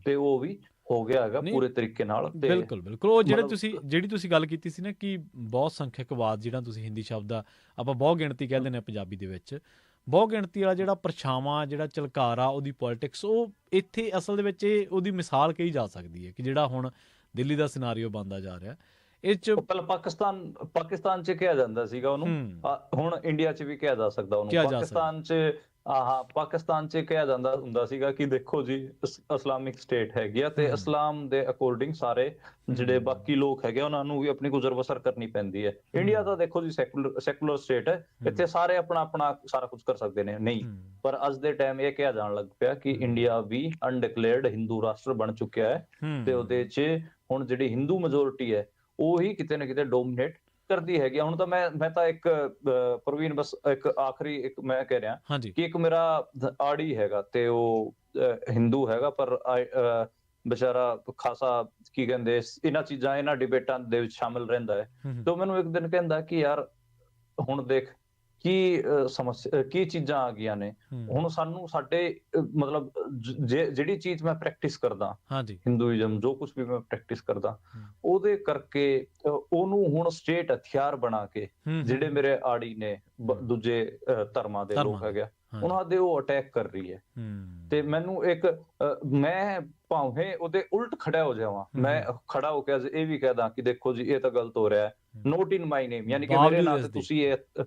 ਤੇ ਉਹ ਵੀ ਹੋ ਗਿਆ ਹੈਗਾ ਨਹੀਂ ਪੂਰੇ ਤਰੀਕੇ ਨਾਲ। ਤੇ ਬਿਲਕੁਲ ਬਿਲਕੁਲ, ਉਹ ਮਤਲਬ ਜਿਹੜੀ ਤੁਸੀਂ ਗੱਲ ਕੀਤੀ ਸੀ ਨਾ ਕਿ ਬਹੁ ਸੰਖਿਅਕਵਾਦ, ਜਿਹੜਾ ਤੁਸੀਂ ਹਿੰਦੀ ਸ਼ਬਦ ਆ ਆਪਾਂ ਬਹੁ ਗਿਣਤੀ ਕਹਿ ਦਿੰਦੇ ਹਾਂ ਪੰਜਾਬੀ ਦੇ ਵਿੱਚ, ਬਹੁ ਗਿਣਤੀ ਵਾਲਾ ਜਿਹੜਾ ਪਰਛਾਵਾਂ, ਜਿਹੜਾ ਝਲਕਾਰਾ ਉਹਦੀ ਪੋਲਿਟਿਕਸ, ਉਹ ਇੱਥੇ ਅਸਲ ਦੇ ਵਿੱਚ ਇਹ ਉਹਦੀ ਮਿਸਾਲ ਕਹੀ ਜਾ ਸਕਦੀ ਹੈ ਕਿ ਜਿਹੜਾ ਹੁਣ ਦਿੱਲੀ ਦਾ ਸਿਨਾਰੀਓ ਬਣਦਾ ਜਾ ਰਿਹਾ ਇਹ 'ਚ। ਪਹਿਲਾਂ ਪਾਕਿਸਤਾਨ ਚ ਕਿਹਾ ਜਾਂਦਾ ਸੀਗਾ ਉਹਨੂੰ, ਹੁਣ ਇੰਡੀਆ ਚ ਵੀ ਕਿਹਾ ਜਾ ਸਕਦਾ ਉਹਨੂੰ। ਕਿਹਾ ਜਾ ਸਕਦਾ। ਪਾਕਿਸਤਾਨ ਚ ਕਿਹਾ ਜਾਂਦਾ ਹੁੰਦਾ ਸੀਗਾ ਕਿ ਦੇਖੋ ਜੀ ਇਸਲਾਮਿਕ ਸਟੇਟ ਹੈਗੀ ਆ, ਤੇ ਇਸਲਾਮ ਦੇ ਅਕੋਰਡਿੰਗ ਸਾਰੇ ਜਿਹੜੇ ਬਾਕੀ ਲੋਕ ਹੈਗੇ ਉਹਨਾਂ ਨੂੰ ਵੀ ਆਪਣੀ ਗੁਜ਼ਰ ਬਸਰ ਕਰਨੀ ਪੈਂਦੀ ਹੈ। ਇੰਡੀਆ ਤਾਂ ਦੇਖੋ ਜੀ ਸੈਕੂਲਰ ਸਟੇਟ ਹੈ, ਇੱਥੇ ਸਾਰੇ ਆਪਣਾ ਆਪਣਾ ਸਾਰਾ ਕੁਝ ਕਰ ਸਕਦੇ ਨੇ। ਨਹੀਂ, ਪਰ ਅੱਜ ਦੇ ਟਾਈਮ ਇਹ ਕਿਹਾ ਜਾਣ ਲੱਗ ਪਿਆ ਕਿ ਇੰਡੀਆ ਵੀ ਅਨਡਿਕਲੇਅਰਡ ਹਿੰਦੂ ਰਾਸ਼ਟਰ ਬਣ ਚੁੱਕਿਆ ਹੈ, ਤੇ ਉਹਦੇ 'ਚ ਹੁਣ ਜਿਹੜੀ ਹਿੰਦੂ ਮੈਜੋਰਿਟੀ ਹੈ ਉਹੀ ਕਿਤੇ ਨਾ ਕਿਤੇ ਡੋਮੀਨੇਟ ਕਰਦੀ ਹੈਗੀ। ਹੁਣ ਤਾਂ ਮੈਂ ਤਾਂ ਇੱਕ ਪ੍ਰਵੀਨ, ਬਸ ਇੱਕ ਆਖਰੀ ਇੱਕ ਮੈਂ ਕਹਿ ਰਿਹਾ ਕਿ ਇੱਕ ਮੇਰਾ ਆੜੀ ਹੈਗਾ ਤੇ ਉਹ ਹਿੰਦੂ ਹੈਗਾ, ਪਰ ਬੇਚਾਰਾ ਖਾਸਾ ਕੀ ਕਹਿੰਦੇ ਇਹਨਾਂ ਚੀਜ਼ਾਂ, ਇਹਨਾਂ ਡਿਬੇਟਾਂ ਦੇ ਵਿੱਚ ਸ਼ਾਮਿਲ ਰਹਿੰਦਾ ਹੈ। ਤੇ ਉਹ ਮੈਨੂੰ ਇੱਕ ਦਿਨ ਕਹਿੰਦਾ ਕਿ ਯਾਰ ਹੁਣ ਦੇਖ ਕੀ ਸਮੱਸਿਆ, ਕੀ ਚੀਜ਼ਾਂ ਆ ਗਈਆਂ ਨੇ ਹੁਣ ਸਾਨੂੰ, ਸਾਡੇ ਮਤਲਬ ਜਿਹੜੀ ਚੀਜ਼ ਮੈਂ ਪ੍ਰੈਕਟਿਸ ਕਰਦਾ, ਹਿੰਦੂਇਜ਼ਮ ਜੋ ਕੁਝ ਵੀ ਮੈਂ ਪ੍ਰੈਕਟਿਸ ਕਰਦਾ, ਉਹਦੇ ਕਰਕੇ ਉਹਨੂੰ ਹੁਣ ਸਟੇਟ ਹਥਿਆਰ ਬਣਾ ਕੇ ਜਿਹੜੇ ਮੇਰੇ ਆੜੀ ਨੇ ਦੂਜੇ ਧਰਮਾਂ ਦੇ ਲੋਕ ਹੈਗੇ ਉਹਨਾਂ ਦੇ ਉਹ ਅਟੈਕ ਕਰ ਰਹੀ ਹੈ। ਤੇ ਮੈਨੂੰ ਇੱਕ ਮੈਂ ਭਾਵੇਂ ਉਹਦੇ ਉਲਟ ਖੜਾ ਹੋ ਜਾਵਾਂ, ਮੈਂ ਖੜਾ ਹੋ ਕੇ ਇਹ ਵੀ ਕਹਿਦਾ ਕਿ ਦੇਖੋ ਜੀ ਇਹ ਤਾਂ ਗਲਤ ਹੋ ਰਿਹਾ ਹੈ, ਨੋਟ ਇਨ ਮਾਈ ਨੇਮ, ਯਾਨੀ ਕਿ ਮੇਰੇ ਨਾਂ ਤੇ ਤੁਸੀਂ ਇਹ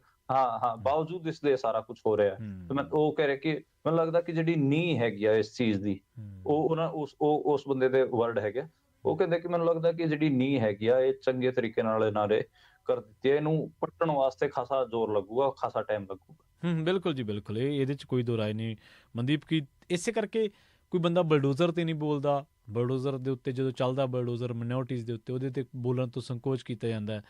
ਬਾਵਜੂਦ ਇਸ ਦੇ ਸਾਰਾ ਕੁਝ ਹੋ ਰਿਹਾ ਹੈ। ਤੇ ਮੈਂ ਉਹ ਕਹਿ ਰਿਹਾ ਕਿ ਮੈਨੂੰ ਲੱਗਦਾ ਕਿ ਜਿਹੜੀ ਨੀਂਹ ਹੈਗੀ ਆ ਇਸ ਚੀਜ਼ ਦੀ, ਉਸ ਬੰਦੇ ਦੇ ਵਰਡ ਹੈਗੇ, ਉਹ ਕਹਿੰਦੇ ਕਿ ਮੈਨੂੰ ਲੱਗਦਾ ਕਿ ਜਿਹੜੀ ਨੀਂਹ ਹੈਗੀ ਆ ਇਹ ਚੰਗੇ ਤਰੀਕੇ ਨਾਲ ਇਹਨਾਂ ਨੇ ਕਰ ਦਿੱਤੀ ਹੈ, ਇਹਨੂੰ ਪੱਟਣ ਵਾਸਤੇ ਖਾਸਾ ਜ਼ੋਰ ਲੱਗੂਗਾ, ਖਾਸਾ ਟਾਈਮ ਲੱਗੂਗਾ। ਬਿਲਕੁਲ ਜੀ ਬਿਲਕੁਲ, ਇਹਦੇ 'ਚ ਕੋਈ ਦੋ ਰਾਏ ਨਹੀਂ ਮਨਦੀਪ। ਕੀ ਇਸੇ ਕਰਕੇ ਕੋਈ ਬੰਦਾ ਬਲਡੋਜ਼ਰ ਤੇ ਨਹੀਂ ਬੋਲਦਾ, ਬਲਡੋਜ਼ਰ ਦੇ ਉੱਤੇ ਜਦੋਂ ਚੱਲਦਾ ਬਲਡੋਜ਼ਰ ਮਿਨੋਰਟੀਜ਼ ਦੇ ਉੱਤੇ, ਉਹਦੇ ਤੇ ਬੋਲਣ ਤੋਂ ਸੰਕੋਚ ਕੀਤਾ ਜਾਂਦਾ,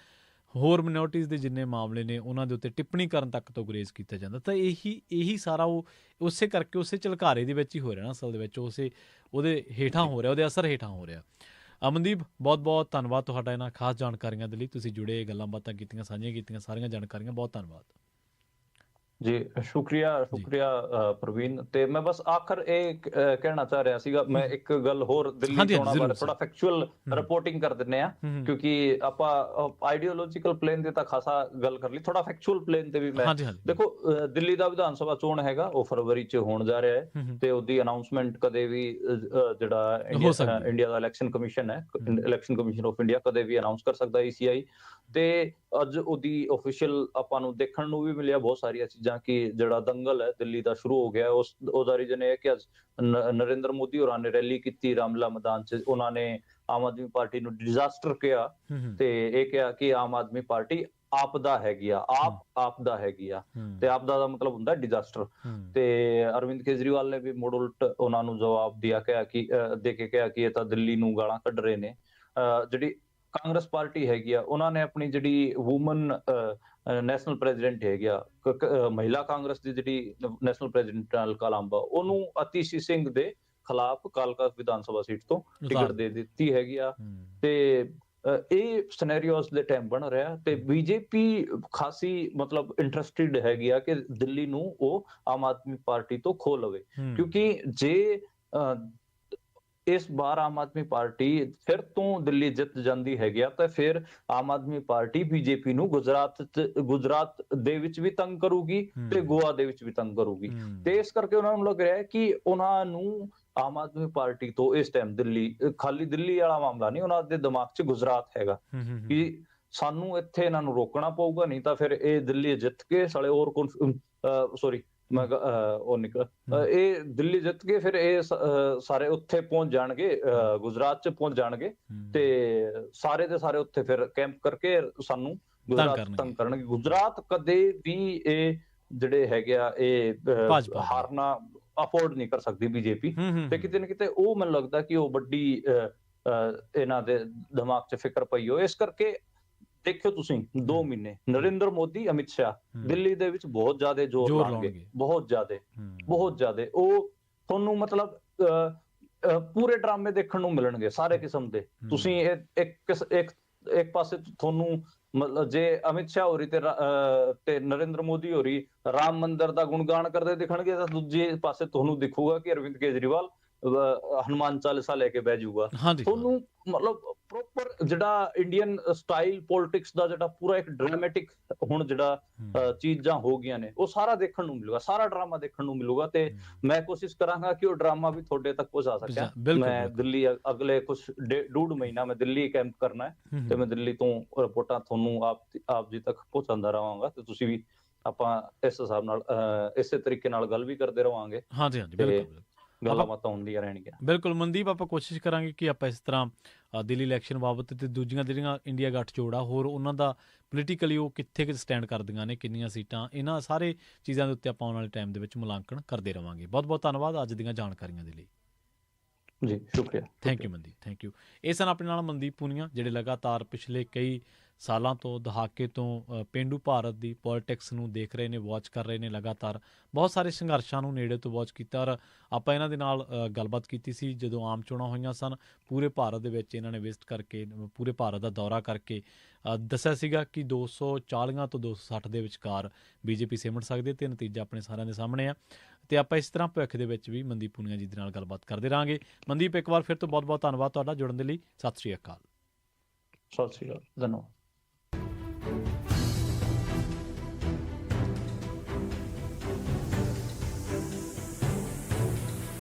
ਹੋਰ ਮਿਨੋਰਟੀਜ਼ ਦੇ ਜਿੰਨੇ ਮਾਮਲੇ ਨੇ ਉਹਨਾਂ ਦੇ ਉੱਤੇ ਟਿੱਪਣੀ ਕਰਨ ਤੱਕ ਤੋਂ ਗੁਰੇਜ਼ ਕੀਤਾ ਜਾਂਦਾ। ਤਾਂ ਇਹੀ ਸਾਰਾ ਉਹ ਉਸੇ ਕਰਕੇ ਉਸੇ ਝਲਕਾਰੇ ਦੇ ਵਿੱਚ ਹੀ ਹੋ ਰਿਹਾ ਨਾ ਅਸਲ ਦੇ ਵਿੱਚ, ਉਹਦੇ ਹੇਠਾਂ ਹੋ ਰਿਹਾ, ਉਹਦੇ ਅਸਰ ਹੇਠਾਂ ਹੋ ਰਿਹਾ। ਅਮਨਦੀਪ, ਬਹੁਤ ਬਹੁਤ ਧੰਨਵਾਦ ਤੁਹਾਡਾ ਇਹਨਾਂ ਖਾਸ ਜਾਣਕਾਰੀਆਂ ਦੇ ਲਈ, ਤੁਸੀਂ ਜੁੜੇ, ਗੱਲਾਂ ਬਾਤਾਂ ਕੀਤੀਆਂ, ਸਾਂਝੀਆਂ ਕੀਤੀਆਂ ਸਾਰੀਆਂ ਜਾਣਕਾਰੀਆਂ, ਬਹੁਤ ਧੰਨਵਾਦ ਜੀ। ਸ਼ੁਕਰੀਆ ਪ੍ਰਵੀਨ। ਤੇ ਮੈਂ ਬਸ ਆਖਰ ਇਹ ਕਹਿਣਾ ਚਾਹ ਰਿਹਾ ਸੀਗਾ, ਮੈਂ ਇੱਕ ਗੱਲ ਹੋਰ ਦਿੱਲੀ ਚੋਣਾਂ ਬਾਰੇ ਥੋੜਾ ਫੈਕਚੁਅਲ ਰਿਪੋਰਟਿੰਗ ਕਰ ਦਿੰਨੇ ਆ, ਕਿਉਂਕਿ ਆਪਾਂ ਆਈਡੀਓਲੋਜੀਕਲ ਪਲੇਨ ਤੇ ਤਾਂ ਖਾਸਾ ਗੱਲ ਕਰ ਲਈ, ਥੋੜਾ ਫੈਕਚੁਅਲ ਪਲੇਨ ਤੇ ਵੀ ਮੈਂ ਦੇਖੋ, ਦਿੱਲੀ ਦਾ ਵਿਧਾਨ ਸਭਾ ਚੋਣ ਹੈਗਾ ਉਹ ਫਰਵਰੀ 'ਚ ਹੋਣ ਜਾ ਰਿਹਾ ਹੈ, ਤੇ ਉਹਦੀ ਅਨਾਉਂਸਮੈਂਟ ਕਦੇ ਵੀ ਜਿਹੜਾ ਇੰਡੀਆ ਦਾ ਇਲੈਕਸ਼ਨ ਕਮਿਸ਼ਨ ਹੈ, ਇਲੈਕਸ਼ਨ ਕਮਿਸ਼ਨ ਆਫ ਇੰਡੀਆ, ਕਦੇ ਵੀ ਅਨਾਉਂਸ ਕਰ ਸਕਦਾ ECI। ਤੇ ਅੱਜ ਉਹਦੀ ਆਫੀਸ਼ੀਅਲ ਆਪਾਂ ਨੂੰ ਦੇਖਣ ਨੂੰ ਵੀ ਮਿਲਿਆ ਬਹੁਤ ਸਾਰੀਆਂ ਚੀਜ਼ਾਂ ਕਿ ਜਿਹੜਾ ਦੰਗਲ ਹੈ ਦਿੱਲੀ ਦਾ ਸ਼ੁਰੂ ਹੋ ਗਿਆ, ਉਹਦਾ ਰੀਜ਼ਨ ਇਹ ਹੈ ਕਿ ਅੱਜ ਨਰਿੰਦਰ ਮੋਦੀ ਹੋਰਾਂ ਨੇ ਰੈਲੀ ਕੀਤੀ ਰਾਮਲੀਲਾ ਮੈਦਾਨ 'ਚ, ਉਹਨਾਂ ਨੇ ਆਮ ਆਦਮੀ ਪਾਰਟੀ ਨੂੰ ਡਿਜ਼ਾਸਟਰ ਕਿਹਾ, ਤੇ ਇਹ ਕਿਹਾ ਕਿ ਆਮ ਆਦਮੀ ਪਾਰਟੀ ਆਪਦਾ ਹੈਗੀ ਆ, ਆਪਦਾ ਹੈਗੀ ਆ, ਤੇ ਆਪਦਾ ਦਾ ਮਤਲਬ ਹੁੰਦਾ ਡਿਜ਼ਾਸਟਰ। ਤੇ ਅਰਵਿੰਦ ਕੇਜਰੀਵਾਲ ਨੇ ਵੀ ਮੁੜ ਉਲਟ ਉਹਨਾਂ ਨੂੰ ਜਵਾਬ ਦੇ ਕੇ ਕਿਹਾ ਕਿ ਇਹ ਤਾਂ ਦਿੱਲੀ ਨੂੰ ਗਾਲਾਂ ਕੱਢ ਰਹੇ ਨੇ। ਜਿਹੜੀ ਕਾਂਗਰਸ ਪਾਰਟੀ ਹੈਗੀ ਆ, ਉਹਨਾਂ ਨੇ ਆਪਣੀ ਜਿਹੜੀ ਵੂਮਨ ਨੈਸ਼ਨਲ ਪ੍ਰੈਜ਼ੀਡੈਂਟ ਹੈਗੀ ਆ, ਮਹਿਲਾ ਕਾਂਗਰਸ ਦੀ ਜਿਹੜੀ ਨੈਸ਼ਨਲ ਪ੍ਰੈਜ਼ੀਡੈਂਟ ਅਲਕਾ ਲਾਂਬਾ, ਉਹਨੂੰ ਅਤੀਸ਼ੀ ਸਿੰਘ ਦੇ ਖਿਲਾਫ ਕਾਲਕਾ ਵਿਧਾਨ ਸਭਾ ਸੀਟ ਤੋਂ ਟਿਕਟ ਦੇ ਦਿੱਤੀ ਹੈਗੀ ਆ। ਤੇ ਇਹ ਸਿਨੈਰੀਓਸ ਦੇ ਟਾਈਮ ਬਣ ਰਿਹਾ, ਤੇ ਬੀਜੇਪੀ ਖਾਸੀ ਮਤਲਬ ਇੰਟਰਸਟਿਡ ਹੈਗੀ ਆ ਕਿ ਦਿੱਲੀ ਨੂੰ ਉਹ ਆਮ ਆਦਮੀ ਪਾਰਟੀ ਤੋਂ ਖੋਹ ਲਵੇ, ਕਿਉਂਕਿ ਜੇ ਇਸ ਵਾਰ ਆਮ ਆਦਮੀ ਪਾਰਟੀ ਫਿਰ ਤੋਂ ਦਿੱਲੀ ਜਿੱਤ ਜਾਂਦੀ ਹੈਗੀ ਆ ਤਾਂ ਫਿਰ ਆਮ ਆਦਮੀ ਪਾਰਟੀ ਬੀਜੇਪੀ ਨੂੰ ਗੁਜਰਾਤ ਦੇ ਵਿੱਚ ਵੀ ਤੰਗ ਕਰੂਗੀ ਤੇ ਗੋਆ ਦੇ ਵਿੱਚ ਵੀ ਤੰਗ ਕਰੂਗੀ। ਤੇ ਇਸ ਕਰਕੇ ਉਹਨਾਂ ਨੂੰ ਲੱਗ ਰਿਹਾ ਹੈ ਕਿ ਉਹਨਾਂ ਨੂੰ ਆਮ ਆਦਮੀ ਪਾਰਟੀ ਤੋਂ ਇਸ ਟਾਈਮ ਖਾਲੀ ਦਿੱਲੀ ਵਾਲਾ ਮਾਮਲਾ ਨਹੀਂ, ਉਹਨਾਂ ਦੇ ਦਿਮਾਗ 'ਚ ਗੁਜਰਾਤ ਹੈਗਾ ਕਿ ਸਾਨੂੰ ਇੱਥੇ ਇਹਨਾਂ ਨੂੰ ਰੋਕਣਾ ਪਊਗਾ, ਨਹੀਂ ਤਾਂ ਫਿਰ ਇਹ ਦਿੱਲੀ ਜਿੱਤ ਕੇ ਸਾਲੇ ਹੋਰ ਮੈਂ ਉਹ ਨਿਕਲ ਇਹ ਦਿੱਲੀ ਜਿੱਤ ਕੇ ਫਿਰ ਇਹ ਸਾਰੇ ਉੱਥੇ ਪਹੁੰਚ ਜਾਣਗੇ, ਗੁਜਰਾਤ 'ਚ ਪਹੁੰਚ ਜਾਣਗੇ ਤੇ ਸਾਰੇ ਦੇ ਸਾਰੇ ਉੱਥੇ ਫਿਰ ਕੈਂਪ ਕਰਕੇ ਸਾਨੂੰ ਗੁਜਰਾਤ ਤੰਗ ਕਰਨਗੇ। ਗੁਜਰਾਤ ਕਦੇ ਵੀ ਇਹ ਜਿਹੜੇ ਹੈਗੇ ਆ ਇਹ ਹਾਰਨਾ ਅਫੋਰਡ ਨਹੀਂ ਕਰ ਸਕਦੀ ਬੀਜੇਪੀ, ਤੇ ਕਿਤੇ ਨਾ ਕਿਤੇ ਉਹ ਮੈਨੂੰ ਲੱਗਦਾ ਕਿ ਉਹ ਵੱਡੀ ਇਹਨਾਂ ਦੇ ਦਿਮਾਗ 'ਚ ਫਿਕਰ ਪਈ ਹੋ। ਇਸ ਕਰਕੇ ਦੇਖਿਓ ਤੁਸੀਂ 2 ਮਹੀਨੇ ਨਰਿੰਦਰ ਮੋਦੀ, ਅਮਿਤ ਸ਼ਾਹ ਦਿੱਲੀ ਦੇ ਵਿੱਚ ਬਹੁਤ ਜ਼ਿਆਦਾ ਜ਼ੋਰ ਲਾਉਣਗੇ, ਬਹੁਤ ਜ਼ਿਆਦਾ। ਉਹ ਤੁਹਾਨੂੰ ਮਤਲਬ ਪੂਰੇ ਡਰਾਮੇ ਦੇਖਣ ਨੂੰ ਮਿਲਣਗੇ ਸਾਰੇ ਕਿਸਮ ਦੇ। ਤੁਸੀਂ ਇੱਕ ਪਾਸੇ ਤੁਹਾਨੂੰ ਮਤਲਬ ਜੇ ਅਮਿਤ ਸ਼ਾਹ ਹੋਰੀ ਤੇ ਨਰਿੰਦਰ ਮੋਦੀ ਹੋਰੀ ਰਾਮ ਮੰਦਿਰ ਦਾ ਗੁਣਗਾਨ ਕਰਦੇ ਦਿਖਣਗੇ, ਤਾਂ ਦੂਜੇ ਪਾਸੇ ਤੁਹਾਨੂੰ ਦਿਖੂਗਾ ਕਿ ਅਰਵਿੰਦ ਕੇਜਰੀਵਾਲ ਹਨੂਮਾਨ ਚਾਲੀਸਾ ਲੈ ਕੇ ਬਹਿ ਜਾਊਗਾ। ਤੁਹਾਨੂੰ ਮਤਲਬ ਪ੍ਰੋਪਰ ਜਿਹੜਾ ਇੰਡੀਅਨ ਸਟਾਈਲ ਪੋਲਿਟਿਕਸ ਦਾ ਜਿਹੜਾ ਪੂਰਾ ਇੱਕ ਡਰਾਮੈਟਿਕ ਹੁਣ ਜਿਹੜਾ ਚੀਜ਼ਾਂ ਹੋ ਗਈਆਂ ਨੇ, ਉਹ ਸਾਰਾ ਦੇਖਣ ਨੂੰ ਮਿਲੂਗਾ, ਸਾਰਾ ਡਰਾਮਾ ਦੇਖਣ ਨੂੰ ਮਿਲੂਗਾ। ਤੇ ਮੈਂ ਕੋਸ਼ਿਸ਼ ਕਰਾਂਗਾ ਕਿ ਉਹ ਡਰਾਮਾ ਵੀ ਤੁਹਾਡੇ ਤੱਕ ਪਹੁੰਚਾ ਸਕਿਆ। ਮੈਂ ਦਿੱਲੀ ਅਗਲੇ ਕੁਝ 1.5 ਮਹੀਨਾ ਮੈਂ ਦਿੱਲੀ ਕੈਂਪ ਕਰਨਾ ਹੈ, ਤੇ ਮੈਂ ਦਿੱਲੀ ਤੋਂ ਰਿਪੋਰਟਾਂ ਤੁਹਾਨੂੰ ਆਪ ਜੀ ਤੱਕ ਪਹੁੰਚਾਉਂਦਾ ਰਹਾਂਗਾ, ਤੇ ਤੁਸੀਂ ਵੀ ਆਪਾਂ ਇਸ ਹਿਸਾਬ ਨਾਲ ਇਸੇ ਤਰੀਕੇ ਨਾਲ ਗੱਲ ਵੀ ਕਰਦੇ ਰਹਾਂਗੇ। ਹਾਂਜੀ, ਬਿਲਕੁਲ ਗੱਲਾਂ ਬਾਤਾਂ ਹੁੰਦੀਆਂ ਰਹਿਣਗੀਆਂ। ਬਿਲਕੁਲ ਮਨਦੀਪ, ਆਪਾਂ ਕੋਸ਼ਿਸ਼ ਕਰਾਂਗੇ ਕਿ ਆਪਾਂ ਇਸ ਤਰ੍ਹਾਂ ਦਿੱਲੀ ਇਲੈਕਸ਼ਨ ਬਾਬਤ ਤੇ ਦੂਜੀਆਂ ਜਿਹੜੀਆਂ ਇੰਡੀਆ ਗੱਠਜੋੜ ਆ ਹੋਰ ਉਹਨਾਂ ਦਾ ਪੋਲੀਟੀਕਲੀ ਉਹ ਕਿੱਥੇ ਸਟੈਂਡ ਕਰਦੀਆਂ ਨੇ, ਕਿੰਨੀਆਂ ਸੀਟਾਂ, ਇਹਨਾਂ ਸਾਰੇ ਚੀਜ਼ਾਂ ਦੇ ਉੱਤੇ ਆਪਾਂ ਆਉਣ ਵਾਲੇ ਟਾਈਮ ਦੇ ਵਿੱਚ ਮੁਲਾਂਕਣ ਕਰਦੇ ਰਹਾਂਗੇ। ਬਹੁਤ ਬਹੁਤ ਧੰਨਵਾਦ ਅੱਜ ਦੀਆਂ ਜਾਣਕਾਰੀਆਂ ਦੇ ਲਈ। ਜੀ ਸ਼ੁਕਰੀਆ, thank you Mandeep, thank you. ਇਹ ਸਨ ਆਪਣੇ ਨਾਲ ਮਨਦੀਪ ਪੂਨੀਆ, ਜਿਹੜੇ ਲਗਾਤਾਰ ਪਿਛਲੇ ਕਈ ਸਾਲਾਂ ਤੋਂ, ਦਹਾਕੇ ਤੋਂ ਪੇਂਡੂ ਭਾਰਤ ਦੀ ਪੋਲੀਟਿਕਸ ਨੂੰ ਦੇਖ ਰਹੇ ਨੇ, ਵਾਚ ਕਰ ਰਹੇ ਨੇ, ਲਗਾਤਾਰ ਬਹੁਤ ਸਾਰੇ ਸੰਘਰਸ਼ਾਂ ਨੂੰ ਨੇੜੇ ਤੋਂ ਵਾਚ ਕੀਤਾ। ਔਰ ਆਪਾਂ ਇਹਨਾਂ ਦੇ ਨਾਲ ਗੱਲਬਾਤ ਕੀਤੀ ਸੀ ਜਦੋਂ ਆਮ ਚੋਣਾਂ ਹੋਈਆਂ ਸਨ। ਪੂਰੇ ਭਾਰਤ ਦੇ ਵਿੱਚ ਇਹਨਾਂ ਨੇ ਵਿਜ਼ਿਟ ਕਰਕੇ, ਪੂਰੇ ਭਾਰਤ ਦਾ ਦੌਰਾ ਕਰਕੇ ਦੱਸਿਆ ਸੀਗਾ ਕਿ 240 ਤੋਂ 260 ਦੇ ਵਿਚਕਾਰ ਬੀਜੇਪੀ ਸਿਮਟ ਸਕਦੀ ਹੈ, ਤੇ ਨਤੀਜਾ ਆਪਣੇ ਸਾਰਿਆਂ ਦੇ ਸਾਹਮਣੇ ਆ। ਤੇ ਆਪਾਂ ਇਸ ਤਰ੍ਹਾਂ ਭਵਿੱਖ ਦੇ ਵਿੱਚ ਵੀ ਮਨਦੀਪ ਪੂਨੀਆ ਜੀ ਦੇ ਨਾਲ ਗੱਲਬਾਤ ਕਰਦੇ ਰਹਾਂਗੇ। ਮਨਦੀਪ, ਇੱਕ ਵਾਰ ਫਿਰ ਤੋਂ ਬਹੁਤ ਬਹੁਤ ਧੰਨਵਾਦ ਤੁਹਾਡਾ ਜੁੜਨ ਦੇ ਲਈ। ਸਤਿ ਸ਼੍ਰੀ ਅਕਾਲ। ਸਤਿ ਸ਼੍ਰੀ ਅਕਾਲ, ਧੰਨਵਾਦ।